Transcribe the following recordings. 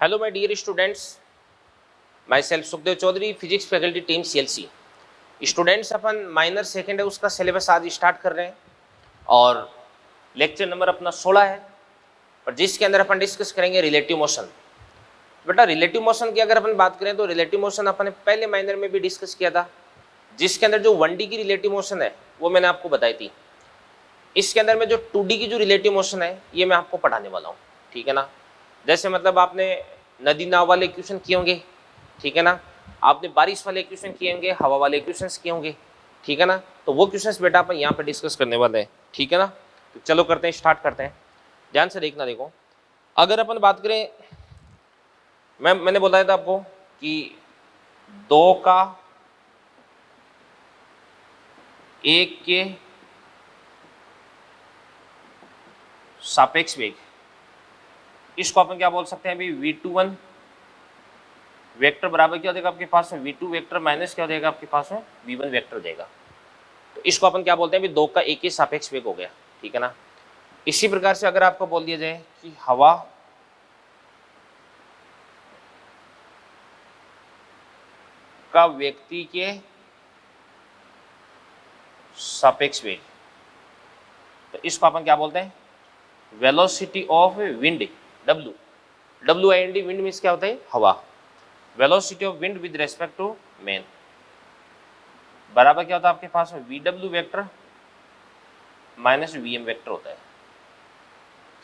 Hello my dear students, myself Sukhdev Chaudhary, physics faculty team CLC। Students, अपन minor second है उसका syllabus आज start कर रहे हैं और लेक्चर नंबर अपना 16 है और जिसके अंदर अपन डिस्कस करेंगे रिलेटिव मोशन। बेटा, रिलेटिव मोशन की अगर अपन बात करें तो रिलेटिव मोशन अपन ने पहले माइनर में भी डिस्कस किया था, जिसके अंदर जो 1D की रिलेटिव मोशन है वो मैंने आपको बताई थी। इसके अंदर में जो 2D की जो रिलेटिव मोशन है ये मैं आपको पढ़ाने वाला हूँ, ठीक है ना। जैसे मतलब आपने नदी नाव वाले क्वेश्चन किए होंगे, ठीक है ना, आपने बारिश वाले क्वेश्चन किए होंगे, हवा वाले क्वेश्चन किए होंगे, ठीक है ना। तो वो क्वेश्चन बेटा अपन यहाँ पे डिस्कस करने वाले हैं, ठीक है ना। तो चलो करते हैं, स्टार्ट करते हैं। ध्यान से देखना, देखो अगर अपन बात करें, मैंने बताया था आपको कि दो का एक के सापेक्ष वेग, इसको अपन क्या बोल सकते हैं अभी, V21 वेक्टर बराबर क्या हो जाएगा आपके पास में, V2 वेक्टर माइनस क्या हो जाएगा आपके पास में, V1 वेक्टर देगा। तो इसको अपन क्या बोलते हैं, अभी दो का एक ही सापेक्ष वेग हो गया, ठीक है ना। इसी प्रकार से अगर आपको बोल दिया जाए कि हवा का व्यक्ति के सापेक्ष वेग, तो इसको अपन क्या बोलते हैं, velocity of wind, WIND, wind means क्या होता है, हवा। Velocity of wind with respect to man बराबर क्या होता है आपके पास में, VW vector minus VM vector होता है।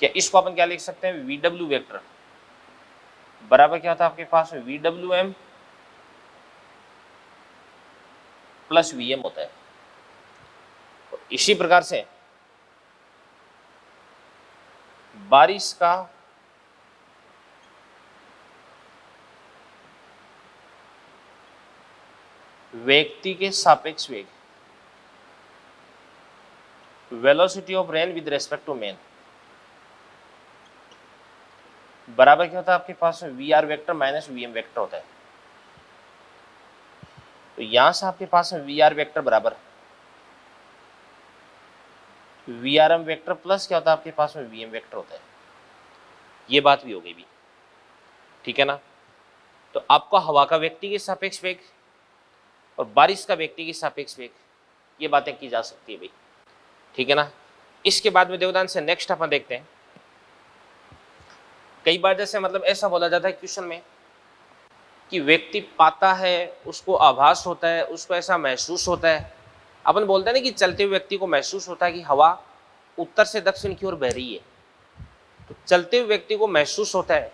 क्या इसको अपन क्या लिख सकते हैं, VW वेक्टर बराबर क्या होता है आपके पास में, VWM प्लस VM होता है। तो इसी प्रकार से बारिश का व्यक्ति के सापेक्ष वेग, velocity of rain with respect to man बराबर क्या होता है आपके पास में, VR vector minus VM vector होता है। तो यहां से आपके पास में VR वेक्टर बराबर VRM वेक्टर प्लस क्या होता है आपके पास में, VM वेक्टर होता है। ये बात भी हो गई भी, ठीक है ना। तो आपका हवा का व्यक्ति के सापेक्ष वेग और बारिश का व्यक्ति के सापेक्ष वेग, ये बातें की जा सकती है भाई, ठीक है ना। इसके बाद में देवदान से नेक्स्ट अपन देखते हैं। कई बार जैसे मतलब ऐसा बोला जाता है क्वेश्चन में कि व्यक्ति पाता है, उसको आभास होता है, उसको ऐसा महसूस होता है। अपन बोलते हैं ना कि चलते हुए व्यक्ति को महसूस होता है कि हवा उत्तर से दक्षिण की ओर बह रही है, तो चलते हुए व्यक्ति को महसूस होता है,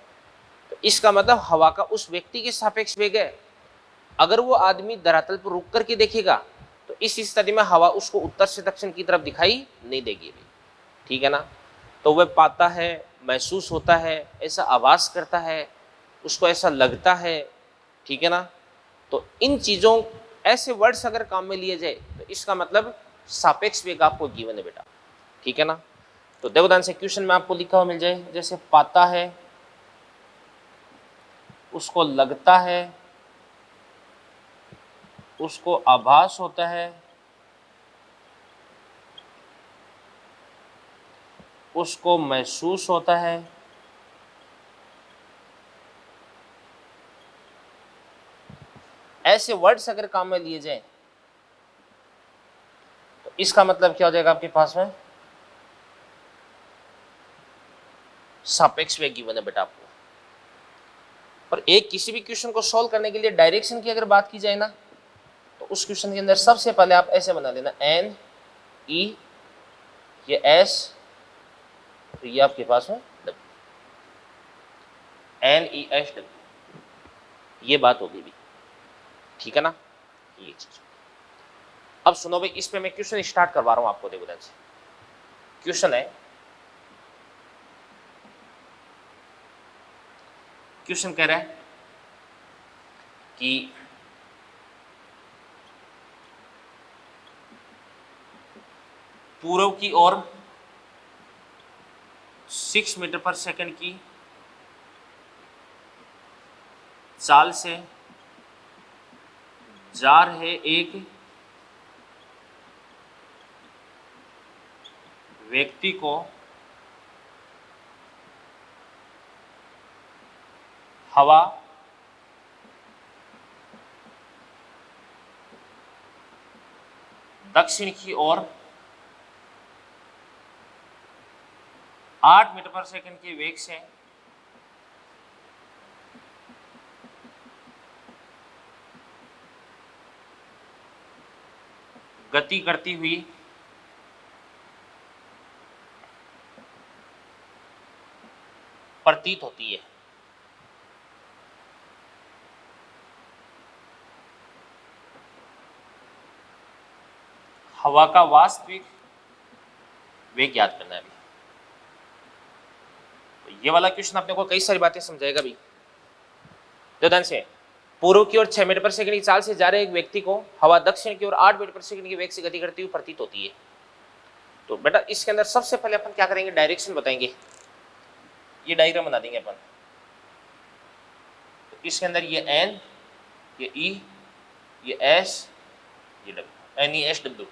तो इसका मतलब हवा का उस व्यक्ति के सापेक्ष वेग है। अगर वो आदमी धरातल पर रुक करके देखेगा तो इस स्थिति में हवा उसको उत्तर से दक्षिण की तरफ दिखाई नहीं देगी, ठीक है ना। तो वह पाता है, महसूस होता है, ऐसा आभास करता है, उसको ऐसा लगता है, ठीक है ना। तो इन चीजों, ऐसे वर्ड्स अगर काम में लिए जाए तो इसका मतलब सापेक्ष वेग आपको गिवन है बेटा, ठीक है ना। तो देवदान से क्वेश्चन में आपको लिखा हुआ मिल जाए, जैसे पाता है, उसको लगता है, उसको आभास होता है, उसको महसूस होता है, ऐसे वर्ड्स अगर काम में लिए जाए तो इसका मतलब क्या हो जाएगा आपके पास में, सापेक्ष वेग गिवन है बेटा आपको। और एक किसी भी क्वेश्चन को सॉल्व करने के लिए डायरेक्शन की अगर बात की जाए ना, तो उस क्वेश्चन के अंदर सबसे पहले आप ऐसे बना लेना, NE, ये S, तो ये आपके पास में W, NESW, ये बात होगी भी, ठीक है ना, ये चीज। अब सुनो भाई, इस पे मैं क्वेश्चन स्टार्ट करवा रहा हूं आपको, देखो ध्यान से। क्वेश्चन है, क्वेश्चन कह रहा है कि पूर्व की ओर 6 मीटर पर सेकंड की चाल से जा रहे एक व्यक्ति को हवा दक्षिण की ओर 8 मीटर पर सेकंड के वेग से गति करती हुई प्रतीत होती है। हवा का वास्तविक वेग ज्ञात करना है अभी। तो ये वाला क्वेश्चन आपने को कई सारी बातें समझाएगा भी। तो ध्यान से, पूर्व की ओर 6 मीटर पर सेकंड की चाल से जा रहे एक व्यक्ति को हवा दक्षिण की ओर 8 मीटर पर सेकंड के वेग से गति करती हुई प्रतीत होती है। तो बेटा इसके अंदर सबसे पहले अपन क्या करेंगे, डायरेक्शन बताएंगे। ये डायग्राम बना देंगे अपन। तो इसके अंदर ये एन, ये ई, ये एस, ये W, N E S W.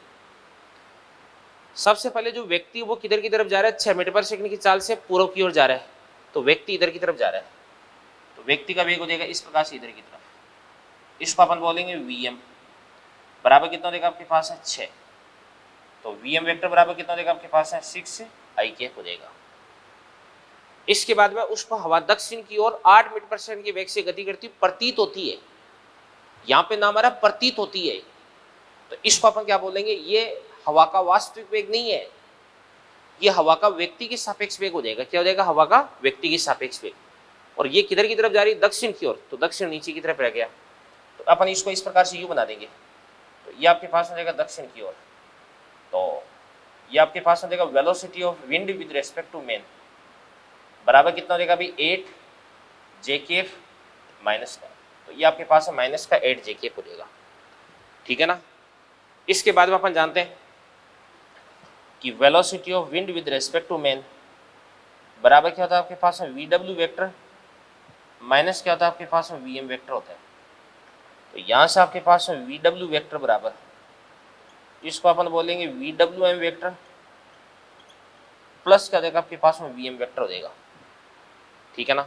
सबसे पहले जो व्यक्ति वो किधर की तरफ जा रहा है, 6 मीटर पर सेकंड की चाल से पूर्व की ओर जा रहा है। तो व्यक्ति इधर की तरफ जा रहा है, तो व्यक्ति का वेग हो जाएगा इस प्रकार से इधर की तरफ। इसको अपन बोलेंगे वीएम बराबर कितना देगा आपके पास है 6। तो वीएम वेक्टर बराबर कितना देगा आपके पास है 6 आई के हो जाएगा। इसके बाद में उसको हवा दक्षिण की ओर 8 मीटर पर सेकंड के वेग से गति करती प्रतीत होती है। यहाँ पे नाम आ रहा प्रतीत होती है, तो इसको अपन क्या बोलेंगे, ये हवा का वास्तविक वेग नहीं है, ये हवा का व्यक्ति के सापेक्ष वेग हो जाएगा। क्या हो जाएगा, हवा का व्यक्ति के सापेक्ष वेग। और ये किधर की तरफ जा रही है, दक्षिण की ओर, तो दक्षिण नीचे की तरफ रह गया। तो अपन इसको इस प्रकार से यू बना देंगे। तो ये आपके पास हो जाएगा दक्षिण की ओर। तो ये आपके पास हो जाएगा velocity of wind with respect to men बराबर कितना हो जाएगा अभी 8 जेकेफ माइनस का। तो ये आपके पास है माइनस का 8 जेकेफ हो जाएगा। ठीक है ना। इसके बाद में अपन जानते हैं कि velocity of wind with respect to men बराबर क्या होता है आपके पास में वी डब्ल्यू वेक्टर माइनस क्या होता है आपके पास में वी एम वेक्टर होता है। तो यहाँ से आपके पास में वी डब्ल्यू वेक्टर बराबर, इसको अपन बोलेंगे V W M vector plus क्या देगा आपके पास में वी एम वेक्टर हो जाएगा। ठीक है ना।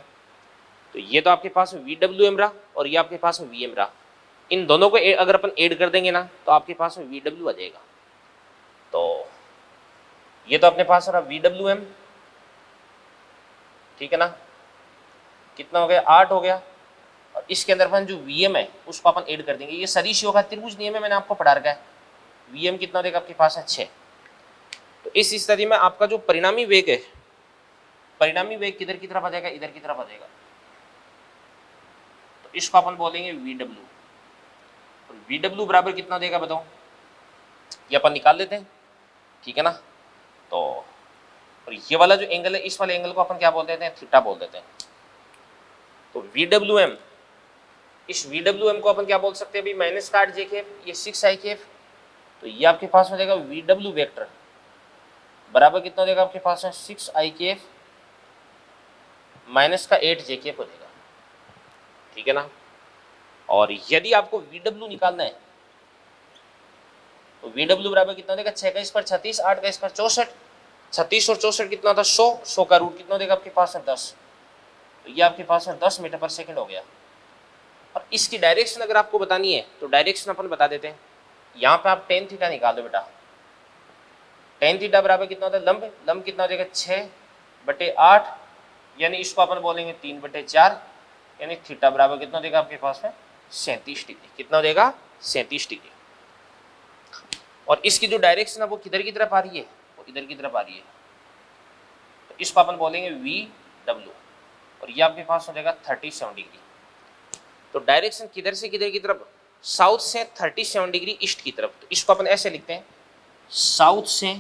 तो ये तो आपके पास वी डब्ल्यू एम रहा और ये आपके पास में वी एम रहा। इन दोनों को अगर अपन ऐड कर देंगे ना तो आपके पास में वी डब्ल्यू आ जाएगा। तो ये तो अपने पास रहा वी डब्ल्यू एम। ठीक है ना। कितना हो गया 8 हो गया। और इसके अंदर अपन जो वी एम है उसको अपन ऐड कर देंगे। ये सदिशियों का त्रिभुज नियम है, मैंने आपको पढ़ा रखा है। वी एम कितना देगा आपके पास है 6। तो इस स्थिति में आपका जो परिणामी वेग है, परिणामी वेग किधर की तरफ आ जाएगा, इधर की तरफ आ जाएगा। तो इसको अपन बोलेंगे वी डब्ल्यू। और वी डब्ल्यू बराबर कितना देगा बताओ, ये अपन निकाल लेते हैं। ठीक है ना। तो और ये वाला जो एंगल है, इस वाले एंगल को अपन क्या बोल देते हैं, थीटा बोल देते हैं। तो वी डब्ल्यू एम, इस वी डब्ल्यू एम को अपन क्या बोल सकते हैं अभी, माइनस का 8 जेकेफ, ये 6 आई केफ। तो ये आपके पास हो जाएगा वी डब्ल्यू वेक्टर बराबर कितना हो जाएगा आपके पास है 6 आई केफ माइनस का 8 जेकेफ हो जाएगा। ठीक है ना। और यदि आपको वी डब्ल्यू निकालना है तो वी डब्ल्यू बराबर कितना देगा 6 का स्क्वायर 36, 8 का स्क्वायर 64, 36 और 64 कितना था 100, 100 का रूट कितना देगा आपके पास है 10। तो ये आपके पास है 10 मीटर पर सेकंड हो गया। और इसकी डायरेक्शन अगर आपको बतानी है तो डायरेक्शन अपन बता देते हैं। यहाँ पे आप टेन थीटा निकाल दो बेटा। टेन थीटा बराबर कितना होता है, लंब, लंब कितना हो जाएगा 6/8, यानी इसको अपन बोलेंगे 3/4, यानी थीटा बराबर कितना देगा आपके पास में 37 डिग्री। कितना देगा 37 डिग्री। और इसकी जो डायरेक्शन है वो किधर की तरफ आ रही है, वो इधर की तरफ आ रही है। तो इसको अपन बोलेंगे वी डब्ल्यू और ये आपके पास हो जाएगा 37 डिग्री। तो डायरेक्शन किधर से किधर की तरफ, साउथ से 37 डिग्री ईस्ट की तरफ। तो इसको अपन ऐसे लिखते हैं, साउथ से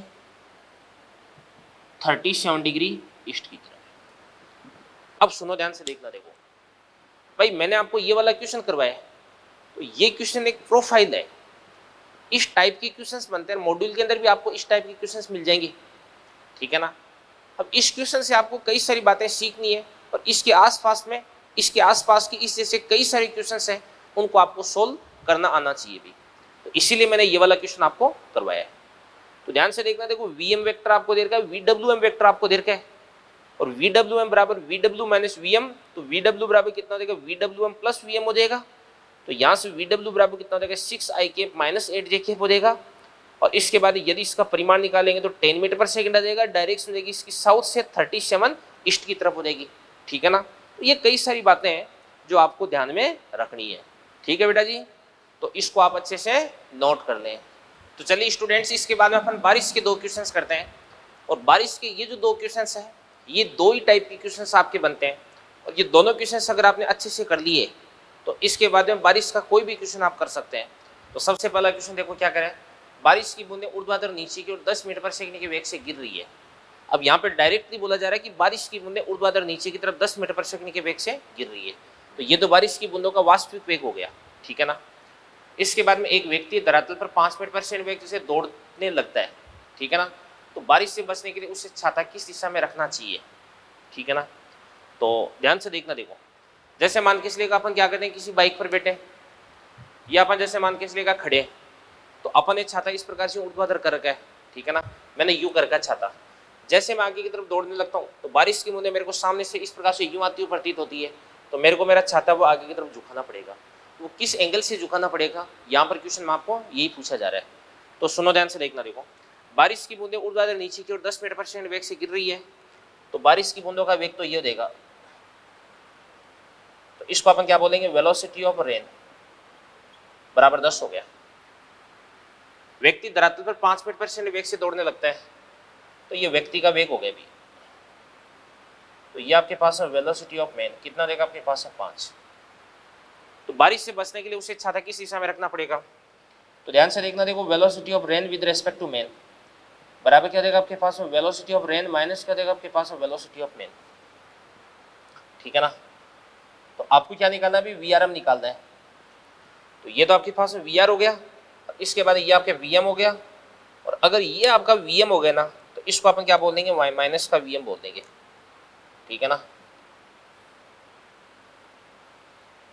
37 डिग्री ईस्ट की तरफ। अब सुनो ध्यान से देखना, देखो भाई मैंने आपको ये वाला क्वेश्चन करवाया है, तो ये क्वेश्चन एक प्रोफाइल है। इस टाइप के क्वेश्चंस बनते हैं मॉड्यूल के अंदर भी, आपको इस टाइप के क्वेश्चंस मिल जाएंगे। ठीक है ना। अब इस क्वेश्चन से आपको कई सारी बातें सीखनी है और इसके आसपास में, इसके आसपास की इस जैसे कई सारे क्वेश्चंस हैं, उनको आपको सोल्व करना आना चाहिए भी। तो इसीलिए मैंने ये वाला क्वेश्चन आपको करवाया है। तो ध्यान से देखना, देखो वी एम वेक्टर आपको दे रखा है, वी डब्ल्यू एम वेक्टर आपको दे रखा है। और वी डब्ल्यू एम बराबर V W minus V M, तो वी डब्ल्यू बराबर कितना हो जाएगा, V W M plus V M हो जाएगा। तो यहाँ से वी डब्ल्यू बराबर कितना हो जाएगा, 6 आई कैप माइनस 8 जे कैप हो जाएगा। और इसके बाद यदि इसका परिमाण निकालेंगे तो 10 मीटर पर सेकंड आ जाएगा। डायरेक्शन देगी इसकी साउथ से 37 ईस्ट की तरफ हो जाएगी, ठीक है ना। तो ये कई सारी बातें हैं जो आपको ध्यान में रखनी है, ठीक है बेटा जी। तो इसको आप अच्छे से नोट कर लें। तो चलिए स्टूडेंट्स, इसके बाद में अपन बारिश के 2 क्वेश्चंस करते हैं। और बारिश के ये जो 2 क्वेश्चंस हैं, ये 2 ही टाइप के क्वेश्चंस आपके बनते हैं। और ये दोनों क्वेश्चंस अगर आपने अच्छे से कर लिए तो इसके बाद में बारिश का कोई भी क्वेश्चन आप कर सकते हैं। तो सबसे पहला क्वेश्चन देखो क्या करें, बारिश की बूंदें ऊर्ध्वाधर नीचे की ओर 10 मीटर पर सेकंड के वेग से गिर रही है। अब यहाँ पे डायरेक्टली बोला जा रहा है कि बारिश की बूंदें ऊर्ध्वाधर नीचे की तरफ 10 मीटर पर सेकंड के वेग से गिर रही है। तो ये तो बारिश की बूंदों का वास्तविक वेग हो गया, ठीक है ना। इसके बाद में एक व्यक्ति धरातल पर 5 मीटर पर सेकंड वेग से दौड़ने लगता है, ठीक है ना। तो बारिश से बचने के लिए उसे छाता किस दिशा में रखना चाहिए, ठीक है ना। तो ध्यान से देखना, देखो जैसे मान के चलिएगा अपन क्या करते हैं, किसी बाइक पर बैठे या अपन जैसे मान के चलिएगा खड़े, तो अपन एक छाता इस प्रकार से ऊर्ध्वाधर कर रखा है, ठीक है ना। मैंने यूं कर रखा छाता, जैसे मैं आगे की तरफ दौड़ने लगता हूँ तो बारिश की बूंदें मेरे को सामने से इस प्रकार से यूं आती हुई प्रतीत होती है। तो मेरे को मेरा छाता वो आगे की तरफ झुकाना पड़ेगा। तो वो किस एंगल से झुकाना पड़ेगा, यहाँ पर क्वेश्चन में आपको यही पूछा जा रहा है। तो सुनो ध्यान से देखना, देखो बारिश की बूंदें ऊर्ध्वाधर नीचे की ओर 10 मीटर पर सेकंड वेग से गिर रही है। तो बारिश की बूंदों का वेग तो ये देगा, तो इसको अपन क्या बोलेंगे, वेलोसिटी ऑफ रेन बराबर 10 हो गया। व्यक्ति धरातल पर 5 मीटर पर सेकंड वेग से दौड़ने लगता है, तो ये व्यक्ति का वेग हो गया भी। तो ये आपके पास है वेलोसिटी ऑफ मैन, कितना देगा आपके पास है 5। तो बारिश से बचने के लिए उसे छाता किस दिशा में रखना पड़ेगा। तो ध्यान से देखना, देखो velocity of rain with respect to man बराबर क्या देगा आपके पास में, वेलोसिटी ऑफ रेन माइनस क्या देगा आपके पास में, वेलोसिटी ऑफ मैन, ठीक है ना। तो आपको क्या निकालना है, अभी वी आर एम निकालना है। तो ये तो आपके पास में वी आर हो गया, इसके बाद ये आपके वी एम हो गया। और अगर ये आपका वी एम हो गया ना, तो इसको अपन क्या बोल देंगे, वाई माइनस का वी एम बोल देंगे, ठीक है ना।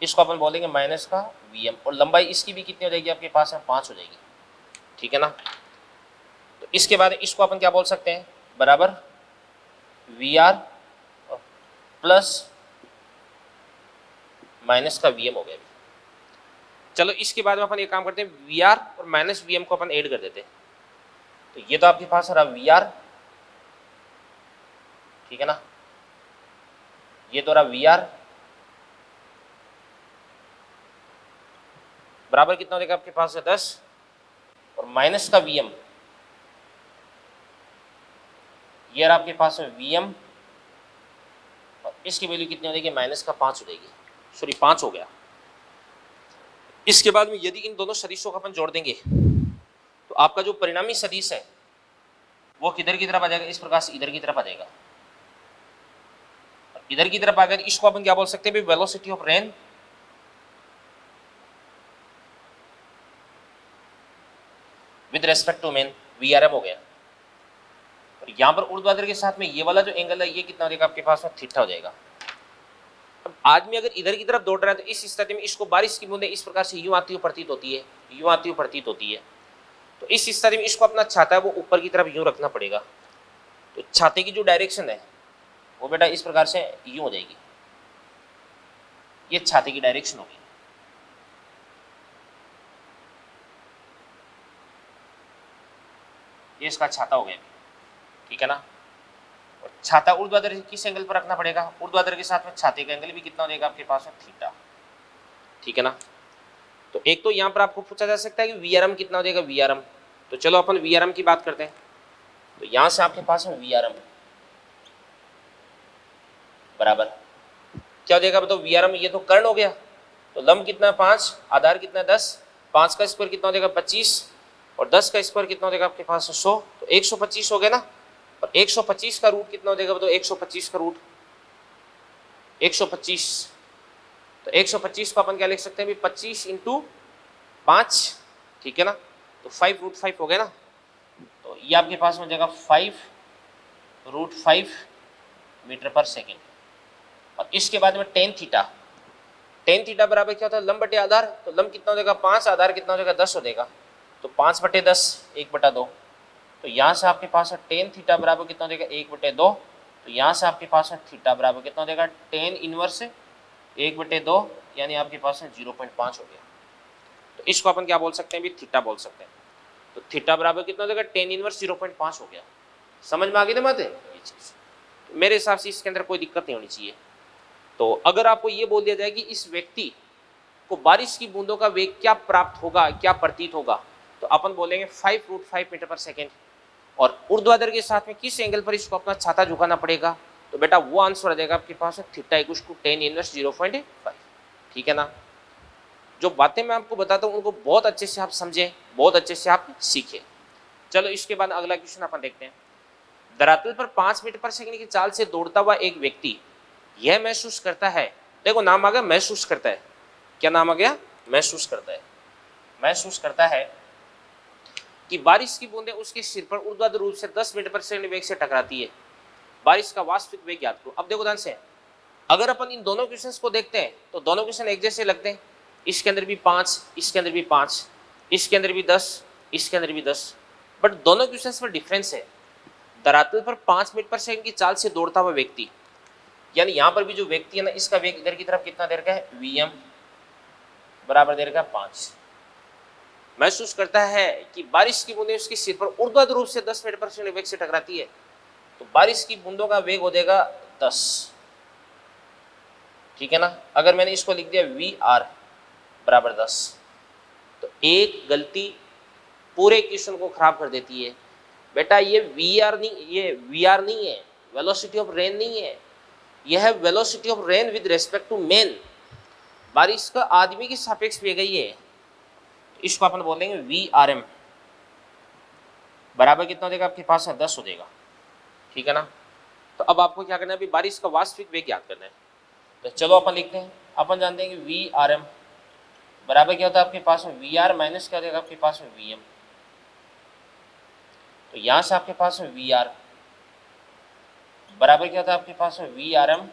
इसको अपन बोलेंगे माइनस का वी एम। और लंबाई इसकी भी कितनी हो जाएगी आपके पास में, 5 हो जाएगी, ठीक है ना। तो इसके बाद इसको अपन क्या बोल सकते हैं, बराबर वी आर प्लस माइनस का वी एम हो गया। चलो इसके बाद में अपन ये काम करते हैं, वी आर और माइनस वी एम को अपन ऐड कर देते हैं। तो ये तो आपके पास रहा वी आर, ठीक है ना, ये तो रहा वी आर बराबर कितना हो जाएगा आपके पास है 10, और माइनस का वी एम, ये रहा आपके पास है वी एम, और इसकी वैल्यू कितनी हो जाएगी, माइनस का 5 हो जाएगी, सॉरी 5 हो गया। इसके बाद में यदि इन दोनों सदिशों का अपन जोड़ देंगे तो आपका जो परिणामी सदिश है वो किधर की तरफ आ जाएगा, इस प्रकार से इधर की तरफ आ जाएगा। इधर की तरफ आ गया, इसको अपन क्या बोल सकते हैं, velocity of rain with respect to men, V R M हो गया। और यहाँ पर ऊर्ध्वाधर के साथ में ये वाला जो एंगल है ये कितना हो जाएगा आपके पास में, थीटा हो जाएगा। अब आदमी अगर इधर की तरफ दौड़ रहा है तो इस स्थिति में इसको बारिश की बूंदें इस प्रकार से यूं आती हुई प्रतीत होती है, यूं आती हुई प्रतीत होती है। तो इस स्थिति में इसको अपना छाता है वो ऊपर की तरफ यूं रखना पड़ेगा। तो छाते की जो डायरेक्शन है वो बेटा इस प्रकार से यूं हो जाएगी, ये छाते की डायरेक्शन होगी। ये इसका छाता हो गया, ठीक है ना। और छाता ऊर्ध्वाधर किस एंगल पर रखना पड़ेगा, ऊर्ध्वाधर के साथ में छाते का एंगल भी कितना हो जाएगा आपके पास में, थीटा, ठीक है ना। तो एक तो यहाँ पर आपको पूछा जा सकता है कि वी आर एम कितना हो जाएगा, वी आर एम। तो चलो अपन वी आर एम की बात करते हैं। तो यहाँ से आपके पास में वी आर एम बराबर क्या हो जाएगा, बताओ वी आर एम, ये तो कर्ण हो गया। तो लंब कितना है 5, आधार कितना है 10, 5 का स्क्वायर कितना हो जाएगा 25, और 10 का स्क्वायर कितना हो जाएगा आपके पास 100, तो 125 हो गया ना। और 125 का रूट कितना हो जाएगा, बताओ 125 का रूट 125। तो 125 को अपन क्या लिख सकते हैं, 25 इंटू 5, ठीक है ना। तो 5√5 हो गया ना। तो ये आपके पास हो जाएगा 5√5 मीटर पर सेकेंड। और इसके बाद में टेन थीटा बराबर क्या होता है, लंब बटे आधार। तो लंब कितना हो जाएगा 5, आधार कितना हो जाएगा 10 हो जाएगा। तो 5/10 1/2। तो यहाँ से आपके पास टेन थीटा बराबर कितना हो जाएगा 1/2, तो यहाँ से आपके पास है थीटा बराबर कितना हो जाएगा, टेन इनवर्स 1/2, यानी आपके पास है 0.5 हो गया। तो इसको अपन क्या बोल सकते हैं भी, थीटा बोल सकते हैं। तो थीटा बराबर कितना हो जाएगा, टेन इनवर्स 0.5 हो गया। समझ में आ गई ना बात है ये चीज। तो मेरे हिसाब से इसके अंदर कोई दिक्कत नहीं होनी चाहिए। तो अगर आपको ये बोल दिया जाए कि इस व्यक्ति को बारिश की बूंदों का वेग क्या प्राप्त होगा, क्या प्रतीत होगा, तो अपन बोलेंगे 5√5 मीटर पर सेकेंड। और ऊर्ध्वाधर के साथ में किस एंगल पर इसको अपना छाता झुकाना पड़ेगा, तो बेटा वो आंसर आ जाएगा आपके पास theta equal to ten inverse 0.5। ठीक है ना। जो बातें मैं आपको बताता हूँ उनको बहुत अच्छे से आप समझें, बहुत अच्छे से आप सीखें। चलो इसके बाद अगला क्वेश्चन अपन देखते हैं। धरातल पर 5 मीटर पर सेकंड की चाल से दौड़ता हुआ एक व्यक्ति यह महसूस करता है, देखो नाम आ गया महसूस करता है, क्या नाम आ गया, महसूस करता है। महसूस करता है कि बारिश की बूंदें उसके सिर पर ऊर्ध्वाधर रूप से 10 मीटर पर सेकंड वेग से टकराती है। बारिश का वास्तविक वेग याद करो। अब देखो ध्यान से, अगर अपन इन दोनों क्वेश्चंस को देखते हैं तो दोनों क्वेश्चन एक जैसे लगते हैं। इसके अंदर भी 5, इसके अंदर भी 5, इसके अंदर भी 10, इसके अंदर भी 10, बट दोनों क्वेश्चंस में डिफरेंस है। धरातल पर 5 मीटर पर सेकंड की चाल से दौड़ता हुआ व्यक्ति, यानी यहाँ पर भी जो व्यक्ति है ना, इसका वेग इधर की तरफ कितना देर का है, vm बराबर देर का 5। महसूस करता है कि बारिश की बूंदें उसके सिर पर ऊर्ध्वाधर रूप से 10 मीटर पर सेकंड वेग से टकराती है। तो बारिश की बूंदों का वेग हो जाएगा 10। ठीक है ना। अगर मैंने इसको लिख दिया vr बराबर 10, तो एक गलती पूरे क्वेश्चन को खराब कर देती है। बेटा ये vr नहीं, ये vr नहीं है, वेलोसिटी ऑफ रेन नहीं है, यह है velocity of rain with respect to men. बारिश का आदमी के सापेक्ष वेग है ये। इसको अपन बोलेंगे VRM बराबर कितना हो जाएगा आपके पास है 10 हो जाएगा। ठीक है ना। तो अब आपको क्या करना है, अभी बारिश का वास्तविक वेग याद करना है। तो चलो अपन लिखते हैं, अपन जानते हैं कि VRM बराबर क्या होता है आपके पास में VR माइनस क्या हो जाएगा आपके पास में VM। तो यहां से आपके पास में VR बराबर क्या होता है आपके पास में VRM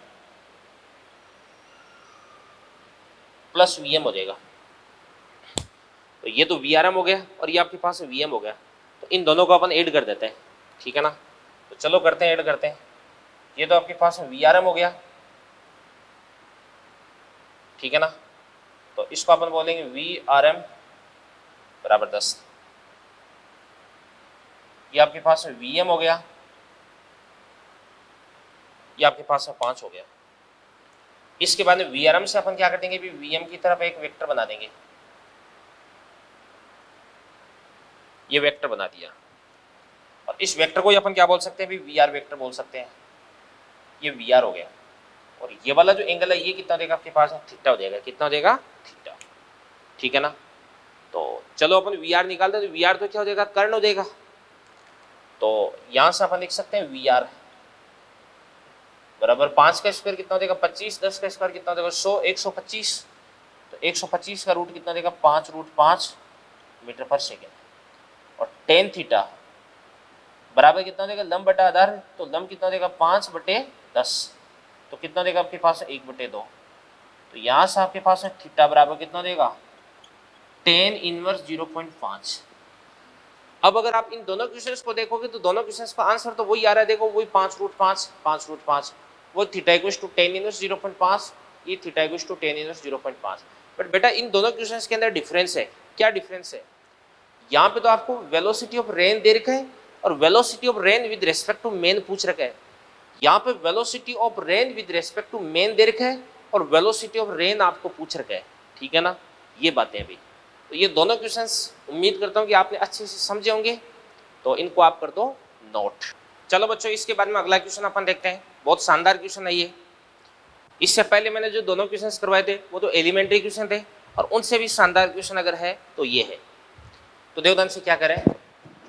प्लस VM हो जाएगा। तो ये तो VRM हो गया और ये आपके पास VM हो गया। तो इन दोनों को अपन ऐड कर देते हैं। ठीक है ना। तो चलो करते हैं, ऐड करते हैं। ये तो आपके पास VRM हो गया। ठीक है ना। तो इसको अपन बोलेंगे VRM बराबर 10। ये आपके पास VM हो गया, ये आपके पास 5 हो गया। इसके बाद में VRM से अपन क्या कर देंगे, भी VM की तरफ एक वेक्टर बना देंगे। ये वेक्टर बना दिया और इस वेक्टर को अपन क्या बोल सकते हैं, भी VR वेक्टर बोल सकते हैं। ये VR हो गया और ये वाला जो एंगल है ये कितना देगा आपके पास, थीटा हो जाएगा। कितना हो जाएगा, थीटा। ठीक है ना। तो चलो अपन VR निकालते हैं। तो VR तो क्या हो जाएगा, कर्ण हो जाएगा। तो यहां से अपन लिख सकते हैं VR बराबर 5 का स्क्वायर कितना हो जाएगा 25, 10 का स्क्वायर कितना हो जाएगा 100, 125। तो 125 का रूट कितना देगा 5√5 मीटर पर सेकेंड। और टेन थीटा बराबर कितना देगा लंब बटा आधार, तो लंब कितना देगा 5/10। तो कितना देगा आपके पास 1/2। तो यहाँ से आपके पास है थीटा बराबर कितना देगा 10 इनवर्स 0.5। अब अगर आप इन दोनों क्वेश्चंस को देखोगे तो दोनों क्वेश्चंस का आंसर तो वही आ रहा है। देखो वही 5√5, 5√5, वो थीटा इक्वल टू 10 इनवर्स 0.5, ये theta equal to 10 inverse 0.5। But बेटा इन दोनों क्वेश्चंस के अंदर डिफरेंस है। क्या डिफरेंस है, यहाँ पे तो आपको वेलोसिटी ऑफ रेन दे रखा है और velocity of rain with respect to man पूछ रखा है। यहाँ पे velocity of rain with respect to man दे रखा है और वेलोसिटी ऑफ रेन आपको पूछ रखा है। ठीक है ना। ये बातें अभी तो ये दोनों क्वेश्चंस उम्मीद करता हूँ कि आपने अच्छे से समझे होंगे। तो इनको आप कर दो नोट। चलो बच्चों इसके बाद में अगला क्वेश्चन अपन देखते हैं। बहुत शानदार क्वेश्चन है ये। इससे पहले मैंने जो दोनों क्वेश्चंस करवाए थे वो तो एलिमेंट्री क्वेश्चन थे और उनसे भी शानदार क्वेश्चन अगर है तो ये है। तो देवदान से क्या करें,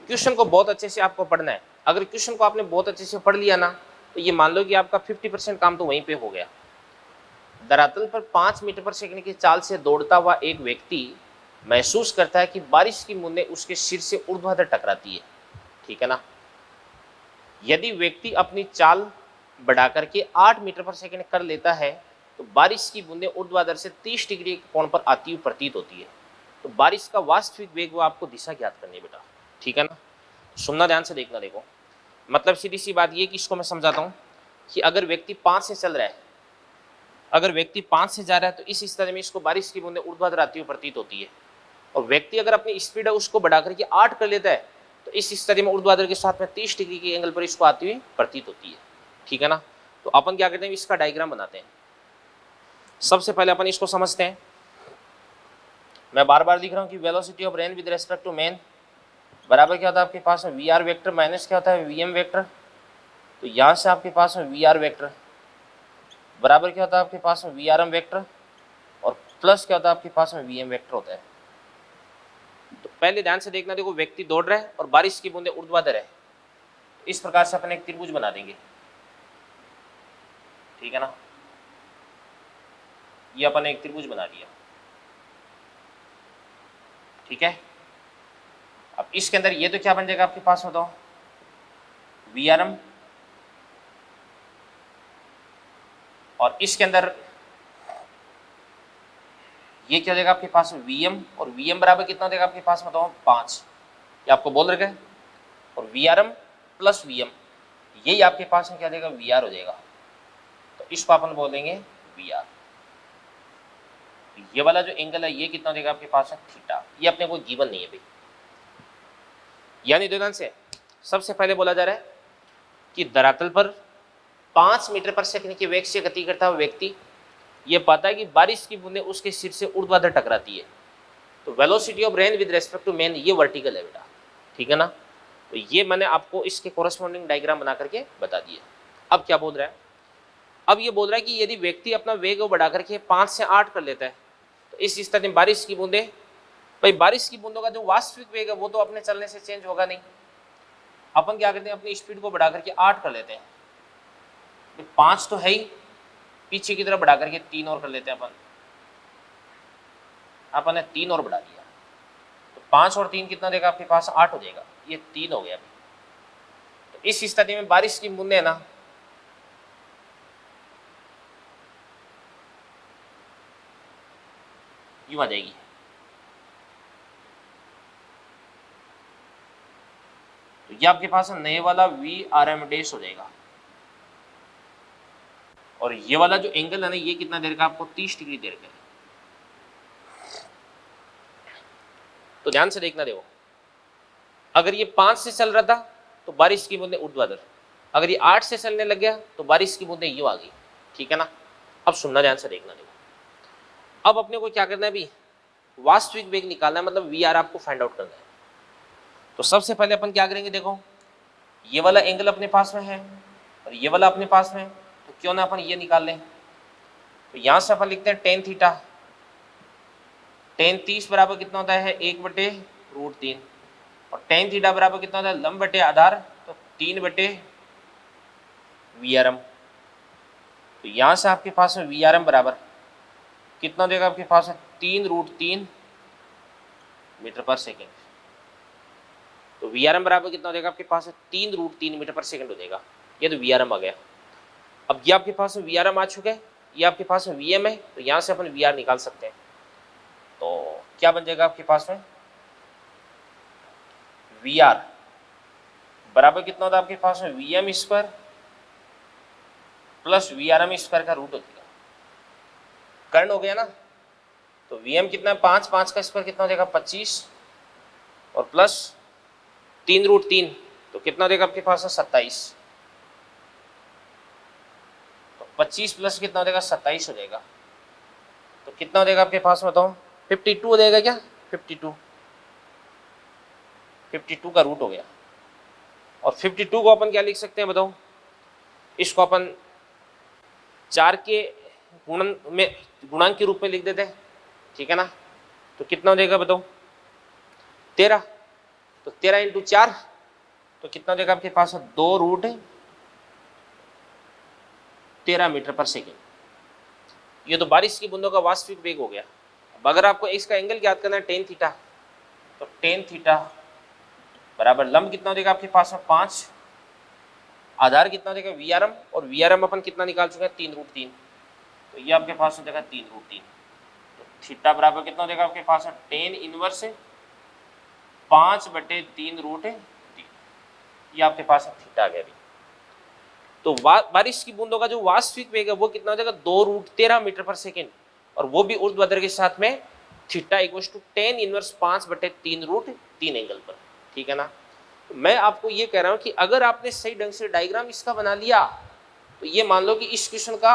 क्वेश्चन को बहुत अच्छे से आपको पढ़ना है। अगर क्वेश्चन को आपने बहुत अच्छे से पढ़ लिया ना तो ये मान लो कि आपका 50% काम तो वहीं पे हो गया। धरातल पर 5 मीटर पर सेकंड की चाल से दौड़ता हुआ एक व्यक्ति महसूस करता है कि बारिश की बूंदें उसके सिर से ऊर्ध्वाधर टकराती है। ठीक है ना। यदि व्यक्ति अपनी चाल बढ़ा करके 8 मीटर पर सेकंड कर लेता है तो बारिश की बूंदें ऊर्ध्वाधर से 30 डिग्री के कोण पर आती हुई प्रतीत होती है। तो बारिश का वास्तविक वेग वो आपको दिशा ज्ञात करनी है बेटा। ठीक है ना। सुनना ध्यान से देखना। देखो मतलब सीधी सी बात ये कि इसको मैं समझाता हूँ। कि अगर व्यक्ति 5 से चल रहा है, अगर व्यक्ति 5 से जा रहा है तो इस स्थिति में इसको बारिश की बूंदें ऊर्ध्वाधर आती हुई प्रतीत होती है, और व्यक्ति अगर अपनी स्पीड है उसको बढ़ा करके 8 कर लेता है तो इस स्थिति में ऊर्ध्वाधर के साथ में 30 डिग्री के एंगल पर इसको आती हुई प्रतीत होती है। ठीक है ना। तो अपन क्या करते हैं, इसका डायग्राम बनाते हैं। सबसे पहले अपन इसको समझते हैं। मैं बार बार दिख रहा हूँ कि velocity of rain with respect to man बराबर क्या होता है आपके पास में वी आर वेक्टर माइनस क्या होता है वी एम वेक्टर। तो यहाँ से आपके पास में वी आर वेक्टर बराबर क्या होता है आपके पास में वी आर एम वेक्टर, और प्लस क्या होता है आपके पास में वी एम वेक्टर होता है। तो पहले ध्यान से देखना, देखो व्यक्ति दौड़ रहा है और बारिश की बूंदें ऊर्ध्वाधर है, इस प्रकार से अपन एक त्रिभुज बना देंगे। ठीक है ना, ये अपन एक त्रिभुज बना दिया। ठीक है, अब इसके अंदर ये तो क्या बन जाएगा आपके पास में, बताओ वी आर एम, और इसके अंदर ये क्या देगा आपके पास में वी एम, और वी एम बराबर कितना देगा आपके पास में, बताओ 5, ये आपको बोल रखे, और V R M plus V M यही आपके पास में क्या देगा वी आर हो जाएगा। तो इसको अपन बोल देंगे वी आर। ये वाला जो एंगल है ये कितना देगा आपके पास है थीटा, ये अपने को गिवन नहीं है भाई। यानी ध्यान से सबसे पहले बोला जा रहा है कि धरातल पर 5 मीटर पर सेकंड की वेग से गति करता हुआ व्यक्ति ये पाता है कि बारिश की बूंदें उसके सिर से ऊर्ध्वाधर टकराती है। तो velocity of rain with respect to man ये वर्टिकल है बेटा। ठीक है ना, तो ये मैंने आपको इसके कोरस्पॉन्डिंग डायग्राम बना करके बता दिया। अब क्या बोल रहा है, अब ये बोल रहा है कि यदि व्यक्ति अपना वेग बढ़ा करके 5 से 8 कर लेता है तो इस स्थिति में बारिश की बूंदें, भाई बारिश की बूंदों का जो वास्तविक वेग है वो तो अपने चलने से चेंज होगा नहीं। अपन क्या करते हैं, अपनी स्पीड को बढ़ा करके 8 कर लेते हैं, 5 तो है ही, पीछे की तरफ बढ़ा करके 3 और कर लेते हैं अपन ने 3 और बढ़ा दिया, तो 5 और 3 कितना देगा आपके पास 8 हो जाएगा, ये 3 हो गया। तो इस स्थिति में बारिश की बूंदें है ना यूं आ जाएगी। तो ये आपके पास नए वाला वी आर एम डैश हो जाएगा, और ये वाला जो एंगल है ना ये कितना देर का आपको 30 डिग्री देर का है। तो ध्यान से देखना, देखो अगर ये 5 से चल रहा था तो बारिश की बूंदें ऊर्ध्वाधर, अगर ये 8 से चलने लग गया तो बारिश की बूंदें यूं आ गई। ठीक है ना, अब सुनना ध्यान से देखना, देखो अब अपने को क्या करना है, अभी वास्तविक वेग निकालना है, मतलब वी आर आपको फाइंड आउट करना है। तो सबसे पहले अपन क्या करेंगे, देखो ये वाला एंगल अपने पास में है और ये वाला अपने पास में, तो क्यों ना अपन ये निकाल लें। तो यहां से अपन लिखते हैं टेन थीटा, टेन 30 बराबर कितना होता है 1/√3, और टेन थीटा बराबर कितना होता है लंब बटे आधार, तो 3/VRM। तो यहां से आपके पास में VRM बराबर कितना देगा आपके पास है 3√3 मीटर पर सेकेंड। तो VRM बराबर कितना देगा आपके पास है 3√3 मीटर पर सेकेंड हो जाएगा। ये तो VRM आ गया। अब ये आपके पास में VRM आ चुका है, ये आपके पास में VM है, तो यहाँ से अपन VR निकाल सकते हैं। तो क्या बन जाएगा आपके पास में VR बराबर कितना होता है आपके पास में VM square plus VRM square का रूट हो जाएगा। कर्ण हो गया ना, तो VM कितना है 5, 5 का स्क्वायर कितना हो जाएगा 25, और प्लस 3√3 तो कितना देगा आपके पास है 27, तो 25 प्लस कितना हो जाएगा 27 हो जाएगा। तो कितना हो जाएगा आपके पास में बताओ 52 हो जाएगा क्या, 52 का रूट हो गया। और 52 को अपन क्या लिख सकते हैं बताओ, इसको अपन 4 के गुणांक के रूप में लिख देते हैं। ठीक है ना, तो कितना हो जाएगा बताओ 13, तो 13 × 4 तो कितना हो जाएगा आपके पास 2√13 मीटर पर सेकेंड। ये तो बारिश की बूंदों का वास्तविक वेग हो गया। अब अगर आपको इसका एंगल याद करना है टेन थीटा, तो टेन थीटा बराबर लंब कितना हो जाएगा आपके पास में 5, आधार कितना हो जाएगा VRM, और VRM अपन कितना निकाल चुके हैं 3√3, तो ये आपके पास हो जाएगा 3√3। तो थीटा बराबर कितना हो जाएगा आपके पास में टेन इनवर्स 5/3√3, ये आपके पास थीटा आ गया अभी। तो बारिश की बूंदों का जो वास्तविक वेग है वो कितना हो जाएगा 2√13 मीटर पर सेकेंड, और वो भी ऊर्ध्वाधर के साथ में theta equal to 10 inverse 5/3 angle पर। ठीक है ना। तो मैं आपको ये कह रहा हूं कि अगर आपने सही ढंग से डायग्राम इसका बना लिया तो ये मान लो कि इस क्वेश्चन का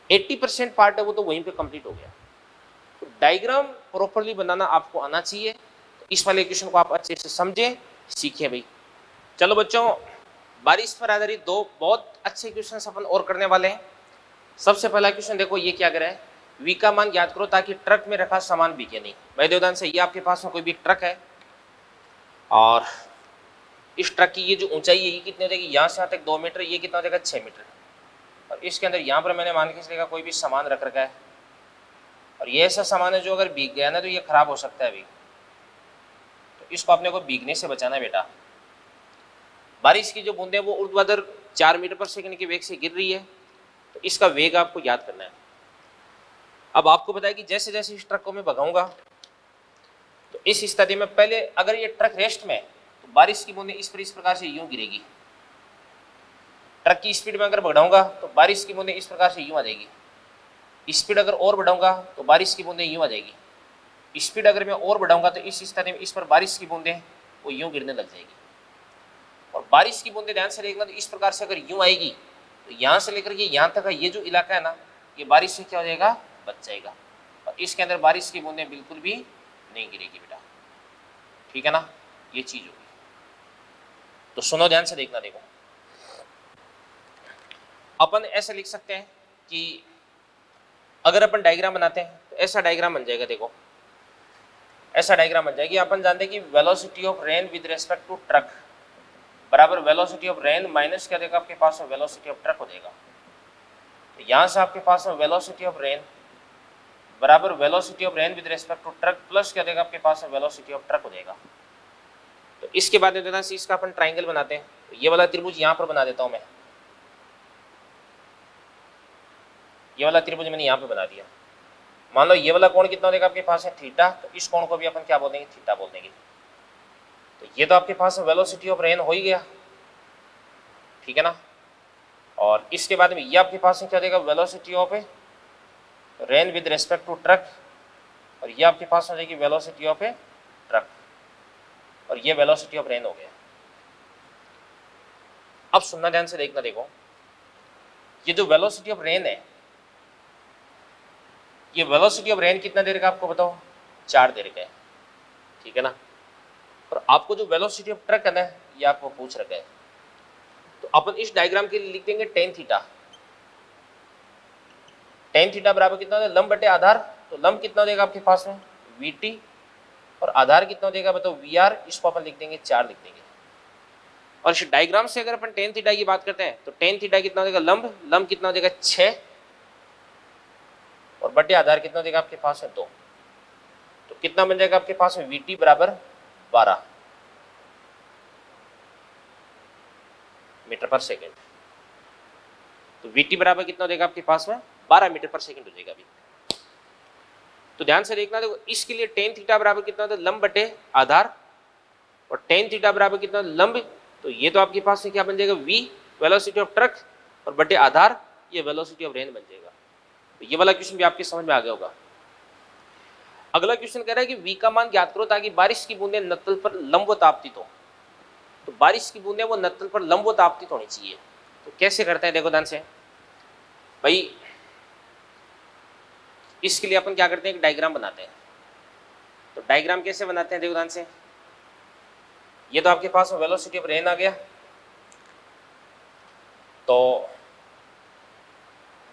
80% पार्ट है वो तो वहीं पे कंप्लीट हो गया। तो डायग्राम प्रॉपरली बनाना आपको आना चाहिए। तो इस वाले क्वेश्चन को आप अच्छे से समझें, सीखिए भाई। चलो बच्चों, बारिश पर आधारित दो बहुत अच्छे क्वेश्चन अपन और करने वाले हैं। सबसे पहला क्वेश्चन देखो, ये क्या करे है, v का मान ज्ञात करो ताकि ट्रक में रखा सामान बिके नहीं। भाई देवदान से, ये आपके पास में कोई भी ट्रक है और इस ट्रक की ये जो ऊंचाई है ये कितनी हो जाएगी, यहाँ से यहाँ तक 2 मीटर, ये कितना हो जाएगा 6 मीटर, और इसके अंदर यहाँ पर मैंने मान के चलेगा कोई भी सामान रख रखा है, और ये ऐसा सामान है जो अगर भीग गया ना तो ये खराब हो सकता है अभी। तो इसको अपने को भीगने से बचाना है बेटा। बारिश की जो बूंदें वो ऊर्ध्वाधर 4 मीटर पर सेकंड के वेग से गिर रही है, तो इसका वेग आपको याद करना है। अब आपको पता है कि जैसे जैसे इस ट्रक को मैं भगाऊंगा तो इस स्थिति में पहले अगर ये ट्रक रेस्ट में तो बारिश की बूंदें इस प्रकार से यूं गिरेगी। ट्रक की स्पीड में अगर बढ़ाऊंगा तो बारिश की बूंदें इस प्रकार से यूं आ जाएगी। स्पीड अगर और बढ़ाऊंगा तो बारिश की बूंदें यूं आ जाएगी। स्पीड अगर मैं और बढ़ाऊंगा तो इस स्थिति में इस पर बारिश की बूंदें वो यूं गिरने लग जाएगी। और बारिश की बूंदें ध्यान से देखना, तो इस प्रकार से अगर यूं आएगी तो यहाँ से लेकर के यहाँ तक का ये जो इलाका है ना, ये बारिश से क्या हो जाएगा, बच जाएगा, और इसके अंदर बारिश की बूंदें बिल्कुल भी नहीं गिरेगी बेटा। ठीक है ना, ये चीज होगी। तो सुनो ध्यान से देखना, देखो अपन ऐसे लिख सकते हैं कि अगर अपन डायग्राम बनाते हैं तो ऐसा डायग्राम बन जाएगा। देखो ऐसा डायग्राम बन जाएगी। अपन जानते हैं कि velocity of rain with respect to truck बराबर वेलोसिटी ऑफ रेन माइनस क्या देगा आपके पास में वेलोसिटी ऑफ ट्रक हो जाएगा। तो यहाँ से आपके पास में वेलोसिटी ऑफ रेन बराबर velocity of rain with respect to truck plus क्या देगा आपके पास में वेलोसिटी ऑफ ट्रक हो जाएगा। तो इसके बाद में इसका अपन ट्राइंगल बनाते हैं। तो ये वाला त्रिभुज यहाँ पर बना देता हूँ मैं, ये वाला त्रिभुज मैंने यहाँ पे बना दिया। मान लो ये वाला कोण कितना हो जाएगा आपके पास है थीटा, तो इस कोण को भी अपन क्या बोल देंगे, थीटा बोल देंगे। तो ये तो आपके पास वेलोसिटी ऑफ रेन हो ही गया। ठीक है ना। और इसके बाद में ये आपके पास में क्या देगा, velocity of rain with respect to truck, और ये आपके पास हो जाएगी वेलोसिटी ऑफ ट्रक, और ये वेलोसिटी ऑफ रेन हो गया। अब सुनना ध्यान से देखना, देखो ये जो वेलोसिटी ऑफ रेन है, ये वेलोसिटी ऑफ रेन कितना देर का आपको बताओ, 4 देर का है। ठीक है ना। और आपको जो वेलोसिटी ऑफ ट्रक है ना, ये आपको पूछ रखा है। तो अपन इस डायग्राम के लिए लिख देंगे टेन थीटा। टेन थीटा बराबर कितना हो जाएगा, लंब बटे आधार। तो लंब कितना हो जाएगा आपके पास में Vt, और आधार कितना हो जाएगा बताओ Vr। इसको अपन लिख देंगे 4 लिख देंगे। और इस डायग्राम से अगर अपन टेन थीटा की बात करते हैं तो टेन थीटा कितना हो जाएगा, लंब कितना हो जाएगा 6, और बटे आधार कितना हो जाएगा आपके पास है 2। तो कितना बन जाएगा आपके पास में Vt बराबर 12 मीटर पर सेकेंड। तो Vt बराबर कितना हो जाएगा आपके पास में 12 मीटर पर सेकेंड हो जाएगा अभी। तो ध्यान से देखना, देखो इसके लिए टेन थीटा बराबर कितना होता है, लंब बटे आधार, और टेन थीटा बराबर कितना लंब, तो ये तो आपके पास से क्या बन जाएगा, v वेलोसिटी ऑफ ट्रक, और बटे आधार ये वेलोसिटी ऑफ रेन बन जाएगा। तो ये वाला क्वेश्चन भी आपके समझ में आ गया होगा। अगला क्वेश्चन कह रहा है कि v का मान ज्ञात करो ताकि बारिश की बूंदें नत्तल पर लंबवत आपतित हो। तो बारिश की बूंदें वो नत्तल पर लंबवत आपतित होनी चाहिए। तो कैसे करते हैं, देखो ध्यान से भाई। इसके लिए अपन क्या करते हैं, एक डायग्राम बनाते हैं। तो डायग्राम कैसे बनाते हैं, देखो ध्यान से। ये तो आपके पास वेलोसिटी ऑफ रेन आ गया। तो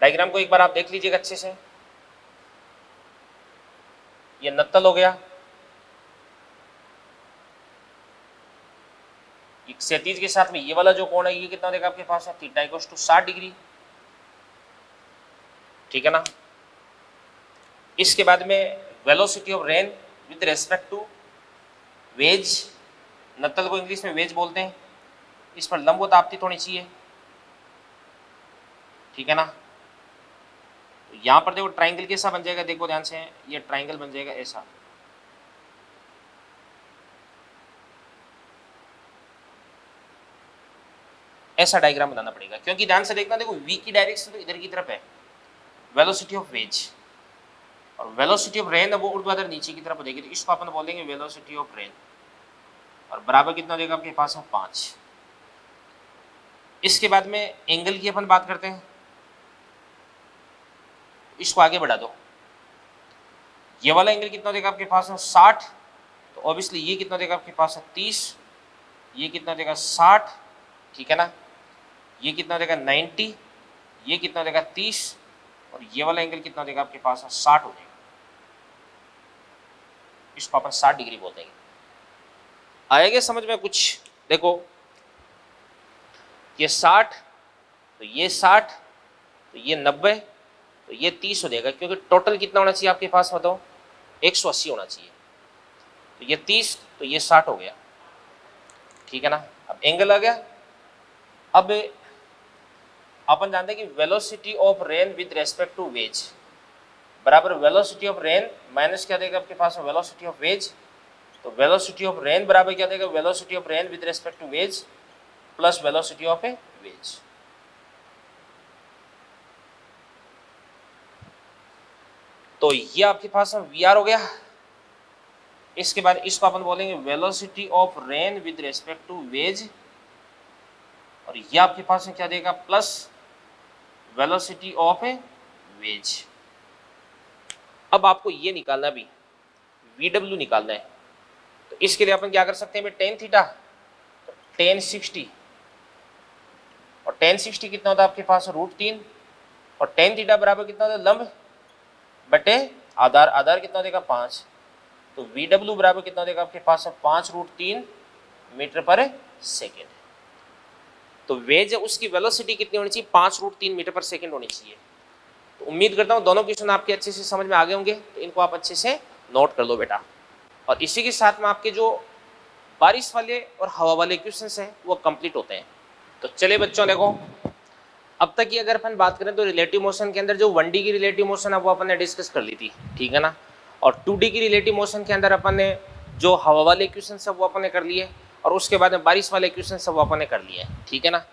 डायग्राम को एक बार आप देख लीजिएगा अच्छे से। ये नत्तल हो गया, क्षैतिज के साथ में ये वाला जो कोण है ये कितना देगा आपके पास है, थीटा इक्वल्स टू 60 डिग्री। ठीक है ना। इसके बाद में velocity of rain with respect to वेज, नत्तल को इंग्लिश में वेज बोलते हैं, इस पर लंबवत आपतित होनी चाहिए। ठीक है ना। तो यहां पर देखो ट्राइंगल कैसा बन जाएगा, देखो ध्यान से, ये ट्राइंगल बन जाएगा ऐसा। ऐसा डायग्राम बनाना पड़ेगा, क्योंकि ध्यान से देखना, देखो v की डायरेक्शन तो इधर की तरफ है, वेलोसिटी ऑफ वेज, और वेलोसिटी ऑफ रेन वो ऊर्ध्वाधर नीचे की तरफ हो जाएगी, तो इसको अपन बोलेंगे वेलोसिटी ऑफ रेन, और बराबर कितना देगा आपके पास में 5। इसके बाद में एंगल की अपन बात करते हैं, इसको आगे बढ़ा दो, ये वाला एंगल कितना देगा आपके पास में 60, तो ऑब्वियसली ये कितना देगा आपके पास में 30, ये कितना देगा 60, ठीक है ना, ये कितना देगा 90, ये कितना देगा 30, और ये वाला एंगल कितना देगा आपके पास में 60 हो जाएगा, इसको अपन 60 डिग्री बोलते हैं। आएगा समझ में कुछ? देखो ये 60, तो ये 60, तो ये 90, तो ये 30 हो जाएगा, क्योंकि टोटल कितना होना चाहिए आपके पास बताओ, 180 होना चाहिए, तो ये 30, तो ये 60 हो गया, ठीक है ना। अब एंगल आ गया। अब अपन जानते हैं कि velocity of rain with respect to wedge बराबर वेलोसिटी ऑफ रेन माइनस क्या देगा आपके पास में वेलोसिटी ऑफ वेज, तो वेलोसिटी ऑफ रेन बराबर क्या देगा velocity of rain with respect to wedge plus velocity of a wedge. तो ये आपके पास में वी आर हो गया। इसके बाद इसको अपन बोलेंगे velocity of rain with respect to wedge, और ये आपके पास में क्या देगा plus velocity of a wedge. अब आपको ये निकालना भी VW निकालना है, तो इसके लिए अपन क्या कर सकते हैं टेन थीटा, तो टेन 60, और टेन 60 कितना होता है आपके पास √3, और टेन थीटा बराबर कितना होता है लंब बटे आधार, आधार कितना देगा 5, तो VW बराबर कितना देगा आपके पास 5√3 मीटर पर सेकेंड। तो वेज उसकी वेलोसिटी कितनी होनी चाहिए 5√3 मीटर पर सेकेंड होनी चाहिए। तो उम्मीद करता हूँ दोनों क्वेश्चन आपके अच्छे से समझ में आ गए होंगे, तो इनको आप अच्छे से नोट कर लो बेटा। और इसी के साथ में आपके जो बारिश वाले और हवा वाले क्वेश्चंस हैं वो कंप्लीट होते हैं। तो चलिए बच्चों देखो, अब तक की अगर अपन बात करें तो रिलेटिव मोशन के अंदर जो 1D की रिलेटिव मोशन है वो अपन ने डिस्कस कर ली थी, ठीक है ना, और 2D की रिलेटिव मोशन के अंदर अपन ने जो हवा वाले क्वेश्चंस है वो अपन ने कर लिए, और उसके बाद में बारिश वाले क्वेश्चंस है वो अपन ने कर लिए, ठीक है ना।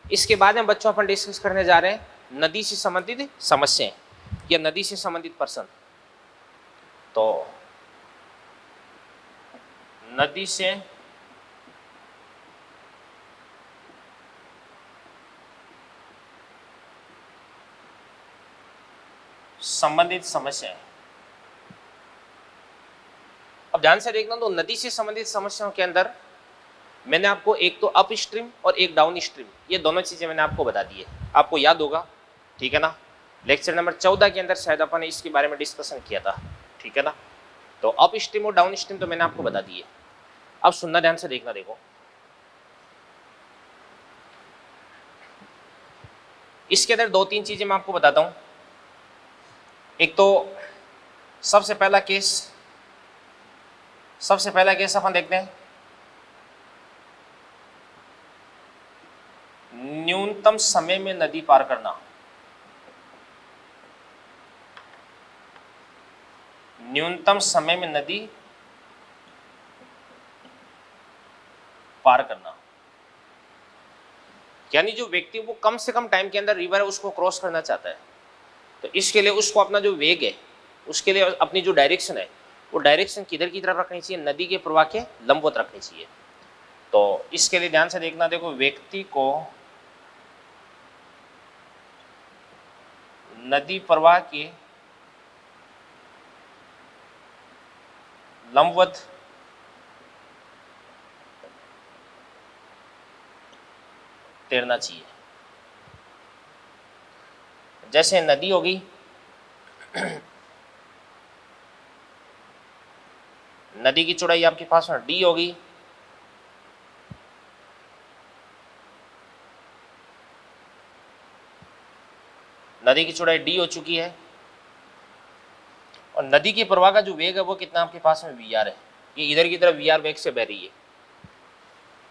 इसके बाद में बच्चों अपन डिस्कस करने जा रहे हैं नदी से संबंधित समस्याएं या नदी से संबंधित प्रश्न। तो नदी से संबंधित समस्याएं। अब ध्यान से देखना, तो नदी से संबंधित समस्याओं के अंदर मैंने आपको एक तो अप स्ट्रीम और एक डाउन स्ट्रीम, ये दोनों चीजें मैंने आपको बता दी है, आपको याद होगा, ठीक है ना। लेक्चर नंबर 14 के अंदर शायद अपन ने इसके बारे में डिस्कशन किया था, ठीक है ना। तो अप स्ट्रीम और डाउन स्ट्रीम तो मैंने आपको बता दी है। अब सुनना ध्यान से देखना, देखो इसके अंदर दो तीन चीजें मैं आपको बताता हूं। एक तो सबसे पहला केस अपन देखते हैं, न्यूनतम समय में नदी पार करना। न्यूनतम समय में नदी पार करना, यानी जो व्यक्ति वो कम से कम टाइम के अंदर रिवर है उसको क्रॉस करना चाहता है, तो इसके लिए उसको अपना जो वेग है, उसके लिए अपनी जो डायरेक्शन है वो डायरेक्शन किधर की तरफ रखनी चाहिए, नदी के प्रवाह के लंबवत रखनी चाहिए। तो इसके लिए ध्यान से देखना, देखो व्यक्ति को नदी प्रवाह के लंबवत तैरना चाहिए। जैसे नदी होगी नदी की चौड़ाई आपके पास में D होगी, नदी की चौड़ाई D हो चुकी है, और नदी के प्रवाह का जो वेग है वो कितना आपके पास में VR है, ये इधर की तरफ VR वेग से बह रही है।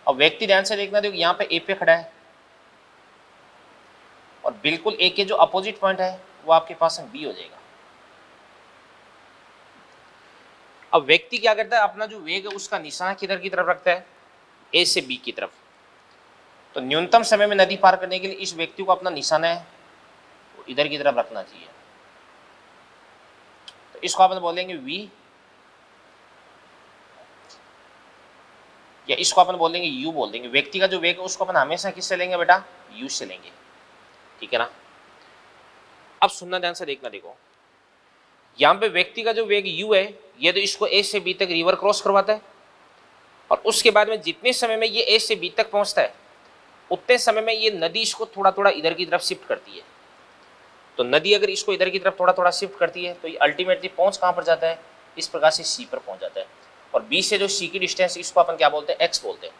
अब व्यक्ति ध्यान से देखना, देखो यहाँ पे A पे खड़ा है, और बिल्कुल A के जो अपोजिट पॉइंट है वो आपके पास में B हो जाएगा। अब व्यक्ति क्या करता है, अपना जो वेग है उसका निशाना किधर की तरफ रखता है, A से B की तरफ। तो न्यूनतम समय में नदी पार करने के लिए इस व्यक्ति को अपना निशाना है वो इधर की तरफ रखना चाहिए। तो इसको अपन बोलेंगे v, या इसको अपन बोलेंगे u बोल देंगे। व्यक्ति का जो वेग है उसको अपन हमेशा किससे लेंगे बेटा? u से लेंगे, ठीक है ना। अब सुनना ध्यान से, देखना, देखो यहाँ पे व्यक्ति का जो वेग u है ये तो इसको a से b तक रिवर क्रॉस करवाता है, और उसके बाद में जितने समय में ये a से b तक पहुंचता है उतने समय में ये नदी इसको थोड़ा थोड़ा इधर की तरफ शिफ्ट करती है। तो नदी अगर इसको इधर की तरफ थोड़ा थोड़ा शिफ्ट करती है तो ये अल्टीमेटली पहुंच कहाँ पर जाता है? इस प्रकार से सी पर पहुंच जाता है। और बी से जो सी की डिस्टेंस इसको अपन क्या बोलते हैं? एक्स बोलते हैं।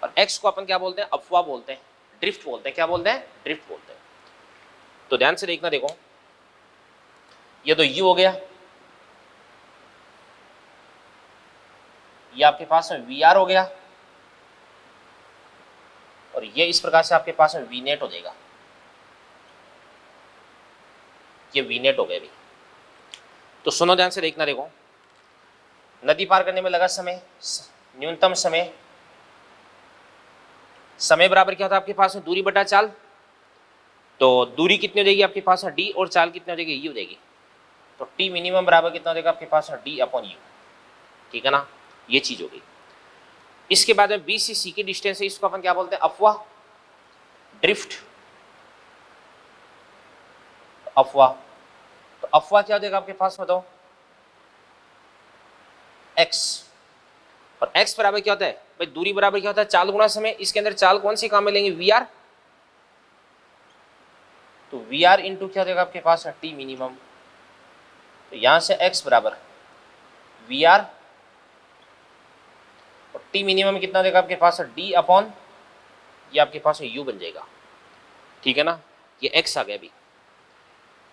और एक्स को अपन क्या बोलते हैं? अफवाह बोलते हैं, ड्रिफ्ट बोलते हैं। क्या बोलते हैं? ड्रिफ्ट बोलते हैं। तो ध्यान से देखना, देखो ये तो यू हो गया, ये आपके पास में वी आर हो गया, और ये इस प्रकार से आपके पास में वी नेट हो जाएगा। ये वी नेट हो गया भी। तो सुनो ध्यान से देखना, देखो नदी पार करने में लगा समय, न्यूनतम समय, समय बराबर क्या होता है आपके पास में? दूरी बटा चाल। तो दूरी कितनी हो जाएगी आपके पास में? डी, और चाल कितनी हो जाएगी? यू हो जाएगी। तो टी मिनिमम बराबर कितना हो जाएगा आपके पास में? डी अपॉन यू, ठीक है ना। ये चीज हो गई। इसके बाद में बी से सी की डिस्टेंस है, इसको अपन क्या बोलते हैं? अफवाह, ड्रिफ्ट, अफवाह। तो अफवाह क्या हो जाएगा आपके पास में? तो एक्स, और एक्स बराबर क्या होता है भाई? दूरी बराबर क्या होता है? चाल गुणा समय। इसके अंदर चाल कौन सी काम में लेंगे? V R. तो वी आर इंटू क्या हो जाएगा आपके पास? T minimum. तो यहां से एक्स बराबर वी आर, और टी मिनिमम कितना देगा आपके पास? डी अपॉन ये आपके पास यू बन जाएगा, ठीक है ना। ये एक्स आ गया अभी।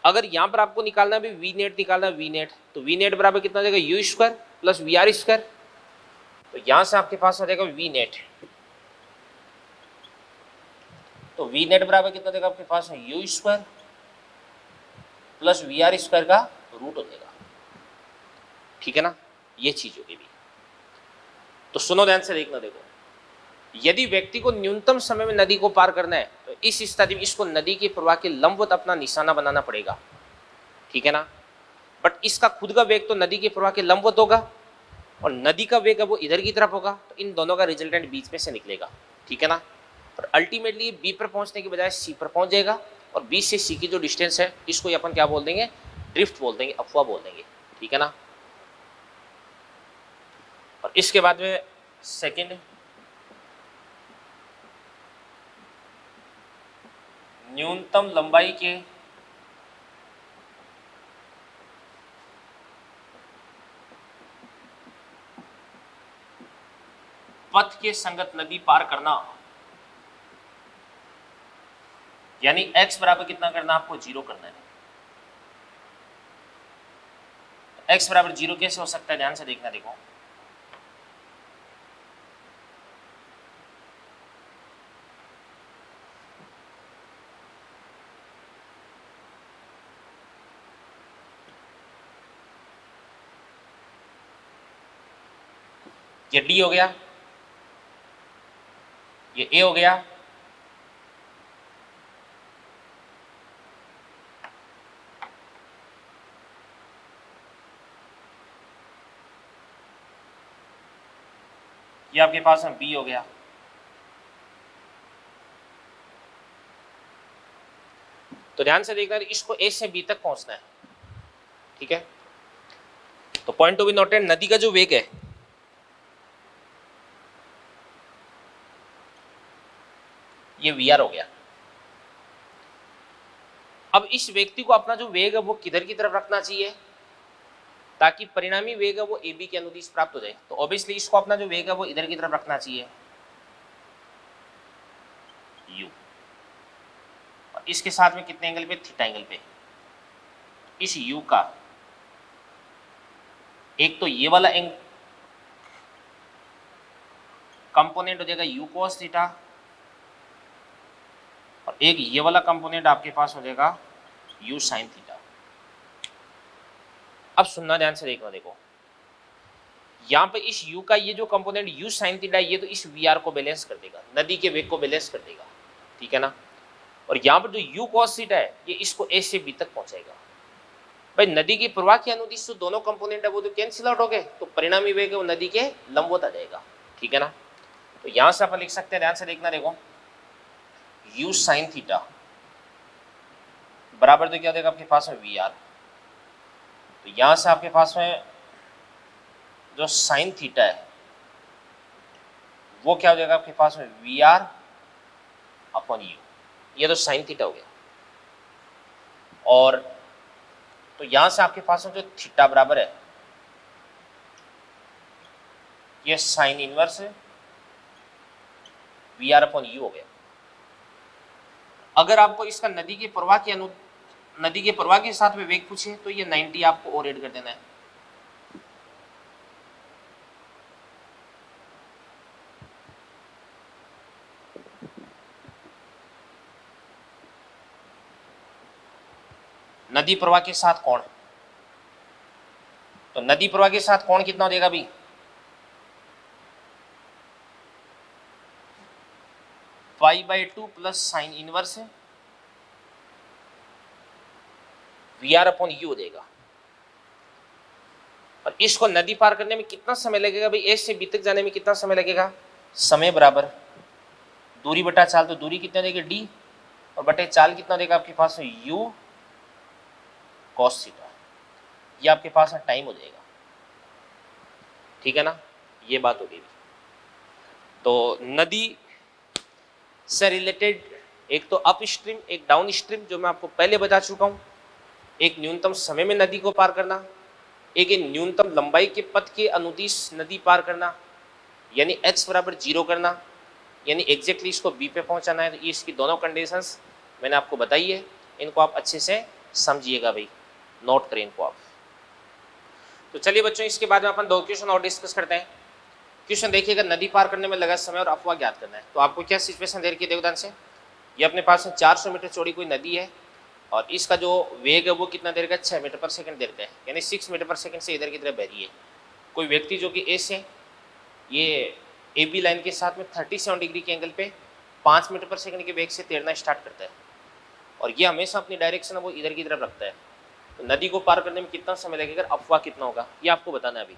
अगर यहां पर आपको निकालना भी वी नेट निकालना, वी नेट, तो वी नेट बराबर कितना देगा? U square plus V R square. तो यहां से आपके पास आ जाएगा वी नेट। तो वी नेट बराबर कितना देगा आपके पास? U square plus V R square का रूट हो जाएगा, ठीक है ना। ये चीज होगी भी। तो सुनो ध्यान से देखना, देखो यदि व्यक्ति को न्यूनतम समय में नदी को पार करना है तो इस स्थिति में इसको नदी के प्रवाह के लंबवत अपना निशाना बनाना पड़ेगा, ठीक है ना। बट इसका खुद का वेग तो नदी के प्रवाह के लंबवत होगा, और नदी का वेग वो इधर की तरफ होगा, तो इन दोनों का रिजल्टेंट बीच में से निकलेगा, ठीक है ना। और अल्टीमेटली बी पर पहुंचने की बजाय सी पर पहुंच जाएगा, और बी से सी की जो डिस्टेंस है इसको अपन क्या बोल देंगे? ड्रिफ्ट बोल देंगे, अफवाह बोल देंगे, ठीक है ना। और इसके बाद में सेकंड, न्यूनतम लंबाई के पथ के संगत नदी पार करना, यानी x बराबर कितना करना? आपको 0 करना है। x बराबर 0 कैसे हो सकता है? ध्यान से देखना, देखो ये d हो गया, ये a हो गया, ये आपके पास में b हो गया। तो ध्यान से देखना, इसको a से b तक पहुंचना है, ठीक है। तो पॉइंट टू बी नोटेड, नदी का जो वेग है ये वी आर हो गया। अब इस व्यक्ति को अपना जो वेग है वो किधर की तरफ रखना चाहिए ताकि परिणामी वेग है वो ए बी के अनुदिश प्राप्त हो जाए? तो ऑब्वियसली इसको अपना जो वेग है वो इधर की तरफ रखना चाहिए, यू, और इसके साथ में कितने एंगल पे? थीटा एंगल पे। इस यू का एक तो ये वाला कंपोनेंट हो जाएगा यू cos थीटा, और एक ये वाला कंपोनेंट आपके पास हो जाएगा यू sin थीटा। अब सुनना ध्यान से, देखना, देखो यहाँ पे इस u का ये जो कंपोनेंट u साइन थीटा ये तो इस vr को बैलेंस कर देगा, नदी के वेग को बैलेंस कर देगा, ठीक है ना। और यहाँ पर जो u cos थीटा है ये इसको a से b तक पहुंचाएगा। भाई नदी की प्रवाह के अनुदिश जो दोनों कंपोनेंट है वो तो कैंसिल आउट हो गए, तो परिणामी वेग है वो नदी के लंबवत आ जाएगा, ठीक है ना। तो यहां से अपन लिख सकते हैं, ध्यान से देखना, देखो u साइन थीटा बराबर तो क्या देगा आपके पास में vr। तो यहां से आपके पास में जो साइन थीटा है वो क्या हो जाएगा आपके पास में vr अपॉन u, ये तो साइन थीटा हो गया। और तो यहां से आपके पास में जो थीटा बराबर है ये साइन इनवर्स है वी आर अपॉन यू हो गया। अगर आपको इसका नदी के प्रवाह के साथ में वेग पूछे तो ये 90 आपको और ऐड कर देना है। नदी प्रवाह के साथ कोण, तो नदी प्रवाह के साथ कोण कितना हो जाएगा अभी, पाई/2 प्लस साइन इनवर्स है वी आर अपॉन यू हो जाएगा। और इसको नदी पार करने में कितना समय लगेगा भाई, ए से बी तक जाने में कितना समय लगेगा, समय बराबर दूरी बटा चाल, तो दूरी कितना देगा डी, और बटे चाल कितना देगा आपके पास यू कॉस थीटा, ये आपके पास टाइम हो जाएगा, ठीक है ना। ये बात हो गई। तो नदी से रिलेटेड एक तो अप स्ट्रीम एक डाउन स्ट्रीम जो मैं आपको पहले बता चुका हूं, एक न्यूनतम समय में नदी को पार करना, एक न्यूनतम लंबाई के पथ के अनुदिश नदी पार करना, यानी h बराबर 0 करना, यानी एग्जैक्टली इसको b पे पहुंचाना है। तो ये इसकी दोनों कंडीशंस मैंने आपको बताई है, इनको आप अच्छे से समझिएगा भाई, नोट करें इनको आप। तो चलिए बच्चों, इसके बाद में अपन 2 क्वेश्चन और डिस्कस करते हैं। क्वेश्चन देखिएगा, नदी पार करने में लगा समय और अफवाह ज्ञात करना है। तो आपको क्या सिचुएशन दे रखी है, देवदान से ये अपने पास 400 मीटर चौड़ी कोई नदी है और इसका जो वेग है वो कितना देर का 6 मीटर पर सेकंड देर का है, यानी 6 मीटर पर सेकंड से इधर की तरफ बह रही है। कोई व्यक्ति जो कि ए से ये ए बी लाइन के साथ में 37 डिग्री के एंगल पे 5 मीटर पर सेकंड के वेग से तैरना स्टार्ट करता है और ये हमेशा अपनी डायरेक्शन वो इधर की तरफ रखता है। तो नदी को पार करने में कितना समय लगेगा, अफवाह कितना होगा, ये आपको बताना है अभी।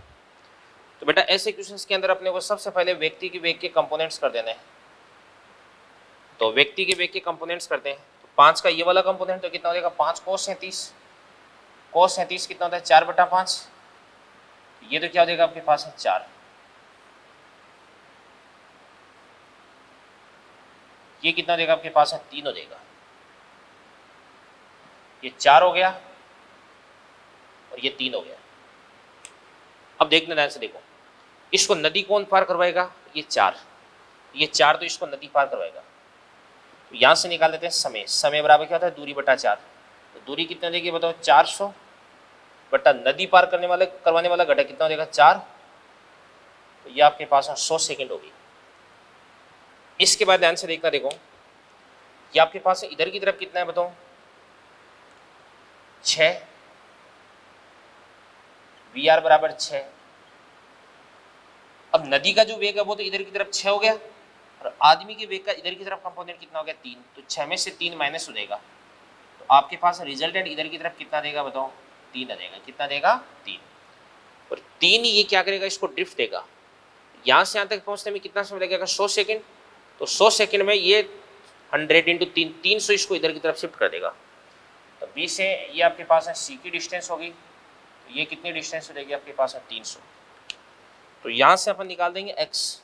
तो बेटा ऐसे क्वेश्चंस के अंदर अपने को सबसे पहले व्यक्ति के वेग के कंपोनेंट्स कर देने हैं। तो व्यक्ति के वेग के कंपोनेंट्स करते हैं। तो 5 का ये वाला कंपोनेंट तो कितना हो जाएगा, 5 cos 37, cos 37 कितना होता है 4/5, ये तो क्या हो जाएगा आपके पास है 4, ये कितना हो जाएगा आपके पास है 3 हो जाएगा, ये 4 हो गया और ये 3 हो गया। अब देखना ध्यान से, देखो इसको नदी कौन पार करवाएगा, ये 4 तो इसको नदी पार करवाएगा। तो यहां से निकाल लेते हैं समय, समय बराबर क्या होता है दूरी बटा 4, तो दूरी कितना देगी बताओ 400 बटा नदी पार करवाने वाला घटक कितना हो जाएगा 4, तो ये आपके पास 100 सेकेंड होगी। इसके बाद ध्यान से देखना, देखो ये आपके पास इधर की तरफ कितना है बताओ 6, वी आर बराबर 6। अब नदी का जो वेग है वो तो इधर की तरफ 6 हो गया और आदमी के वेग का इधर की तरफ कंपोनेंट कितना हो गया 3, तो 6 में से 3 माइनस हो जाएगा, तो आपके पास रिजल्टेंट इधर की तरफ कितना देगा बताओ 3 आ जाएगा, कितना देगा 3। और 3 ये क्या करेगा, इसको ड्रिफ्ट देगा, यहाँ से यहाँ तक पहुँचने में कितना समय लगेगा 100 सेकेंड, तो 100 सेकेंड में ये 100 इंटू 3 300 इसको इधर की तरफ शिफ्ट कर देगा। तो बी से ये आपके पास है सी की डिस्टेंस होगी, ये कितनी डिस्टेंस हो जाएगी आपके पास है 300। तो यहाँ से अपन निकाल देंगे x,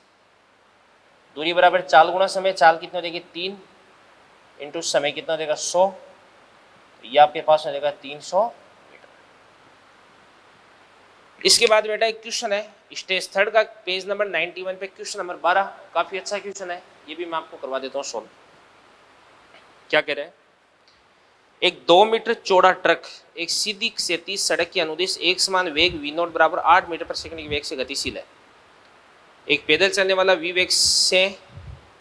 दूरी बराबर चाल गुणा समय, चाल कितना हो जाएगी 3 इंटू समय कितना हो जाएगा 100, तो ये आपके पास हो जाएगा 300 मीटर। इसके बाद बेटा एक क्वेश्चन है स्टेज 3 का, पेज नंबर 91 पे क्वेश्चन नंबर 12, काफी अच्छा क्वेश्चन है, ये भी मैं आपको करवा देता हूँ सोल्व। क्या कह रहे हैं, एक 2 मीटर चौड़ा ट्रक एक सीधी क्षैतिज सड़क के अनुदिश एक समान वेग v0 बराबर 8 मीटर पर सेकंड के वेग से गतिशील है। एक पैदल चलने वाला v वेग से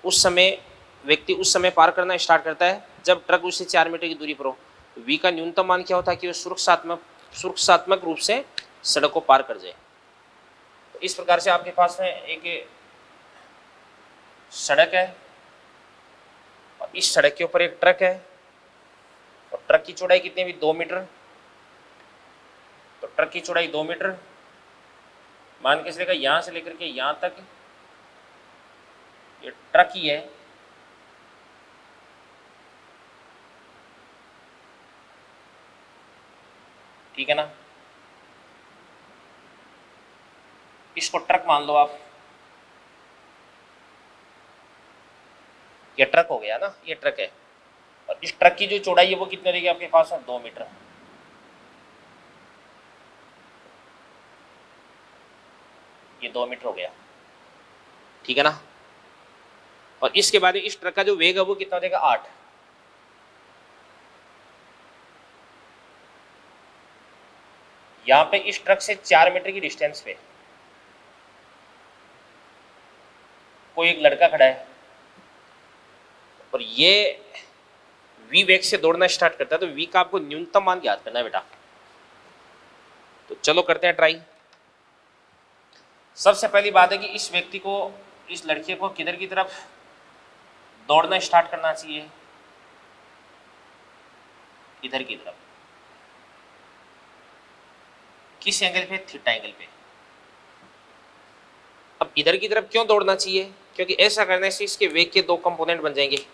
व्यक्ति उस समय पार करना स्टार्ट करता है जब ट्रक उससे 4 मीटर की दूरी पर हो। तो v का न्यूनतम मान क्या होता है कि वह सुरक्षात्मक रूप से सड़क को पार कर जाए। तो इस प्रकार से आपके पास में एक सड़क है और इस सड़क के ऊपर एक ट्रक है और ट्रक की चौड़ाई कितनी भी 2 मीटर। तो ट्रक की चौड़ाई 2 मीटर, मान के चलेगा यहां से लेकर के यहां तक ये ट्रक ही है। ठीक है ना, इसको ट्रक मान लो आप, ये ट्रक हो गया ना, ये ट्रक है। और इस ट्रक की जो चौड़ाई है वो कितनी रहेगी आपके पास में 2 मीटर। ये 2 मीटर हो गया, ठीक है ना। और इसके बाद इस ट्रक का जो वेग है वो कितना देगा 8। यहां पे इस ट्रक से 4 मीटर की डिस्टेंस पे कोई एक लड़का खड़ा है और ये v वेग से दौड़ना स्टार्ट करता है। तो v का आपको न्यूनतम मान याद करना है बेटा। तो चलो करते हैं ट्राई। सबसे पहली बात है कि इस व्यक्ति को, इस लड़के को किधर की तरफ दौड़ना स्टार्ट करना चाहिए, इधर की तरफ। किस एंगल पे, थीटा एंगल पे। अब इधर की तरफ क्यों दौड़ना चाहिए, क्योंकि ऐसा करने से इसके वेग के 2 कंपोनेंट बन जाएंगे।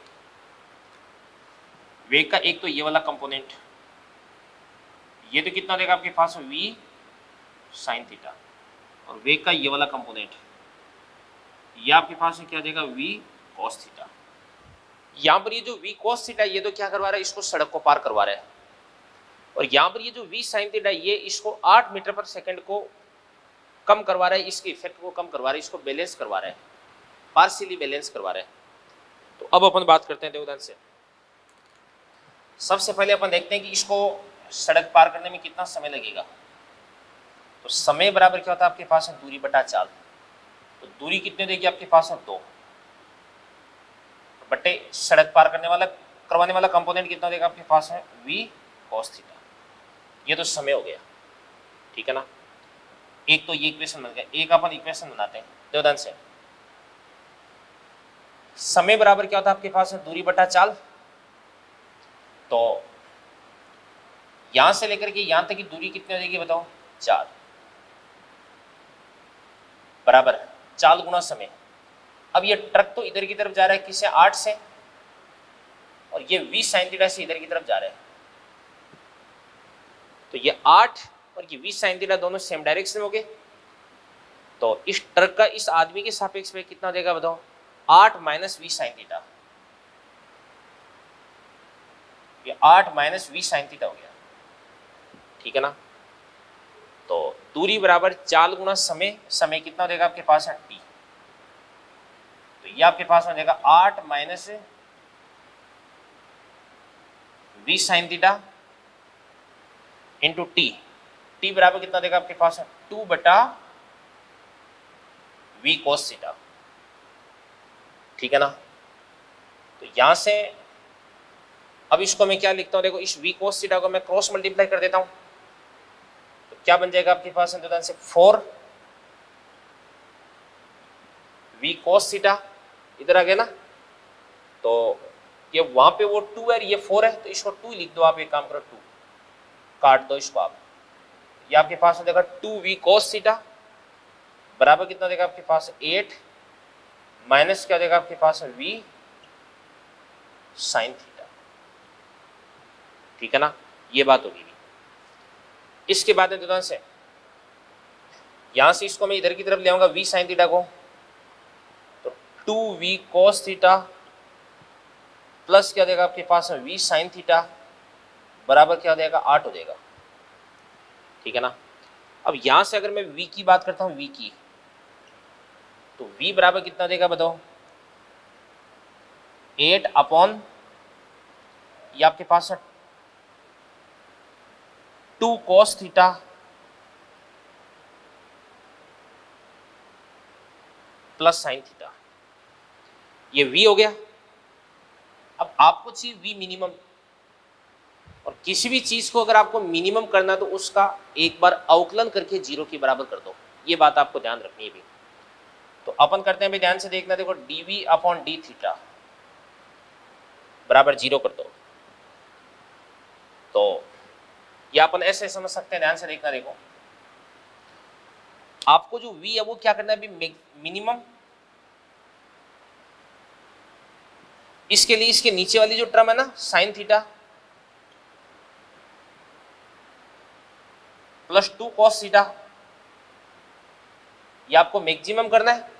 वेग का एक तो ये वाला कंपोनेंट, ये तो कितना देगा आपके पास v साइन थीटा, और वेग का ये वाला कंपोनेंट, ये आपके पास क्या देगा v cos थीटा। यहां पर ये जो v cos थीटा ये तो क्या करवा रहा है, इसको सड़क को पार करवा रहा है। और यहां पर ये जो v साइन थीटा ये इसको 8 मीटर पर सेकंड को कम करवा रहा है, इसके इफेक्ट को कम करवा रहा है, इसको बैलेंस करवा रहा है, पार्शियली बैलेंस करवा रहा है। तो अब अपन बात करते हैं देवदान से। सबसे पहले अपन देखते हैं कि इसको सड़क पार करने में कितना समय लगेगा। तो समय बराबर क्या होता है आपके पास है दूरी बटा चाल। तो दूरी कितनी देगी आपके पास है 2 बटे सड़क पार करवाने वाला कंपोनेंट कितना देगा आपके पास है v cos थीटा। ये तो समय हो गया, ठीक है ना। एक तो ये इक्वेशन बन गया। एक अपन इक्वेशन बनाते हैं देवदान से। समय बराबर क्या होता है आपके पास है दूरी बटा चाल। तो यहां से लेकर के यहां तक की दूरी कितनी हो जाएगी बताओ 4 बराबर चाल गुना समय। अब ये ट्रक तो इधर की तरफ जा रहा है किससे 8 से, और ये v साइन थीटा से इधर की तरफ जा रहा है। तो ये 8 और ये v साइन थीटा दोनों सेम डायरेक्शन में हो गए। तो इस ट्रक का इस आदमी के सापेक्ष में कितना देगा बताओ 8 माइनस v साइन थीटा। ये 8 माइनस v साइन थीटा हो गया, ठीक है ना। तो दूरी बराबर चाल गुना समय। समय कितना देगा आपके पास है t। तो ये आपके पास में देगा 8 minus v sine theta into T. T बराबर कितना देगा आपके पास है 2 बटा v cos थीटा, ठीक है ना। तो यहां से अब इसको मैं क्या लिखता हूं, देखो इस v cos थीटा को मैं क्रॉस मल्टीप्लाई कर देता हूं। तो क्या बन जाएगा आपके पास है से 4 v cos थीटा इधर आ गया ना। तो ये वहां पे वो 2 है, ये 4 है, तो इसको 2 लिख दो आप। एक काम करो 2 काट दो इसको आप। ये आपके पास देगा 2v cos थीटा बराबर कितना देगा आपके पास 8 माइनस क्या देगा आपके पास v साइन थीटा, ठीक है ना। ये बात होगी। इसके बाद में से यहां से इसको मैं इधर की तरफ ले आऊंगा v साइन थीटा को। तो 2v cos थीटा प्लस क्या देगा आपके पास v साइन थीटा बराबर क्या देगा 8 हो जाएगा, ठीक है ना। अब यहां से अगर मैं v की बात करता हूं, v की, तो v बराबर कितना देगा बताओ 8 अपॉन ये आपके पास है 2 cos theta plus sine theta. ये v हो गया। अब आपको चाहिए v मिनिमम, और किसी भी चीज को अगर आपको मिनिमम करना है तो उसका एक बार अवकलन करके 0 के बराबर कर दो। ये बात आपको ध्यान रखनी है भी। तो अपन करते हैं भी, ध्यान से देखना, देखो dv अपॉन डी थीटा बराबर 0 कर दो। तो ये अपन ऐसे समझ सकते हैं, ध्यान से देखना, देखो आपको जो v है वो क्या करना है अभी, मिनिमम। इसके लिए इसके नीचे वाली जो टर्म है ना sign theta plus 2 cos theta, ये आपको मैक्सिमम करना है।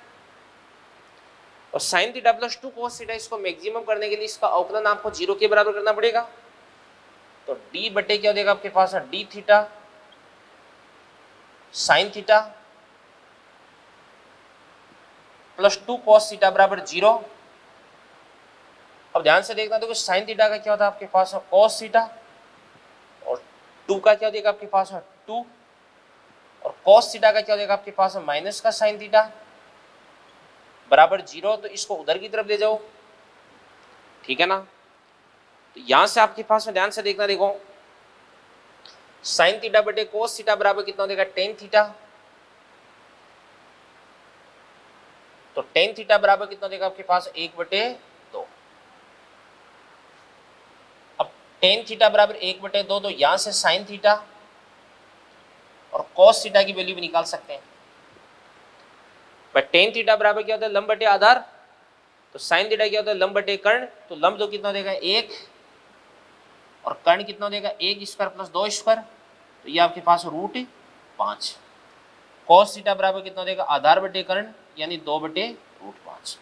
और sign theta plus 2 cos theta इसको मैक्सिमम करने के लिए इसका अवकलन आपको 0 के बराबर करना पड़ेगा। तो d बटे क्या हो जाएगा आपके पास, d theta sine theta plus 2 cos theta बराबर 0। अब ध्यान से देखना, देखो साइन थीटा का क्या होता है आपके पास कॉस थीटा, और 2 का क्या हो जाएगा आपके पास 2, और कॉस थीटा का क्या हो जाएगा आपके पास माइनस का साइन थीटा बराबर 0। तो इसको उधर की तरफ ले जाओ, ठीक है ना। तो यहां से आपके पास में ध्यान से देखना, देखो साइन थीटा बटे कोस थीटा बराबर कितना हो जाएगा टेन थीटा। तो टेन थीटा बराबर कितना हो जाएगा आपके पास 1/2। अब टेन थीटा बराबर 1/2, तो यहां से साइन थीटा और कॉस थीटा की वैल्यू भी निकाल सकते हैं। बट टेन थीटा बराबर क्या होता है लंब बटे आधार, तो साइन थीटा क्या होता है लंब बटे कर्ण। तो लंब तो कितना देगा 1 और कर्ण कितना देगा 1 स्क्वायर प्लस 2 स्क्वायर, तो ये आपके पास √5। कॉस थीटा बराबर कितना देगा आधार बटे कर्ण यानी 2/√5।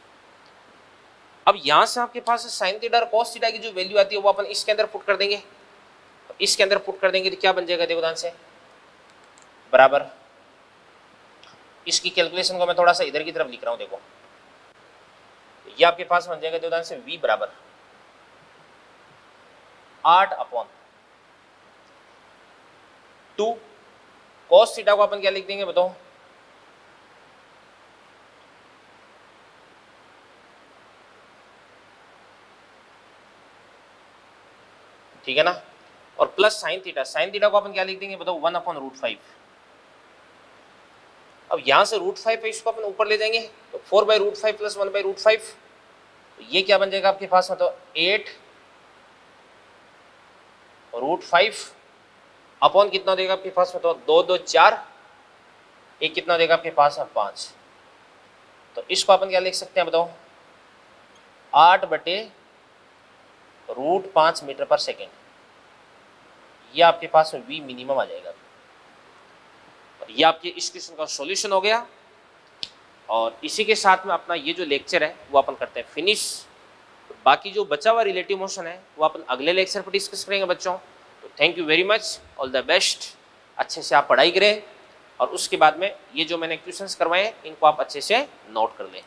अब यहां से आपके पास साइन थीटा और कॉस थीटा की जो वैल्यू आती है वो अपन इसके अंदर पुट कर देंगे। तो इसके अंदर पुट कर देंगे तो क्या बन जाएगा, देखो ध्यान से, बराबर इसकी कैलकुलेशन को मैं थोड़ा सा इधर की तरफ लिख रहा हूं, देखो ये आपके पास बन जाएगा, देखो ध्यान से, v बराबर 8/2 कॉस थीटा को अपन क्या लिख देंगे बताओ, ठीक है ना, और प्लस साइन थीटा को अपन क्या लिख देंगे बताओ 1/√5। अब यहां से √5 है इसको अपन ऊपर ले जाएंगे तो 4/√5 प्लस 1/√5, तो ये क्या बन जाएगा आपके पास मतलब 8/5 अपॉन कितना देगा आपके पास मतलब 2 2 4, एक कितना देगा आपके पास 5। तो इसको अपन क्या लिख सकते हैं बताओ 8/√5 मीटर पर सेकेंड, ये आपके पास में v मिनिमम आ जाएगा। और ये आपके इस क्वेश्चन का सॉल्यूशन हो गया। और इसी के साथ में अपना ये जो लेक्चर है वो अपन करते हैं फिनिश। बाकी जो बचा हुआ रिलेटिव मोशन है वो अपन अगले लेक्चर पर डिस्कस करेंगे बच्चों। तो thank you very much, all the best. अच्छे से आप पढ़ाई करें और उसके बाद में ये जो मैंने क्वेश्चंस करवाए इनको आप अच्छे से नोट कर लें।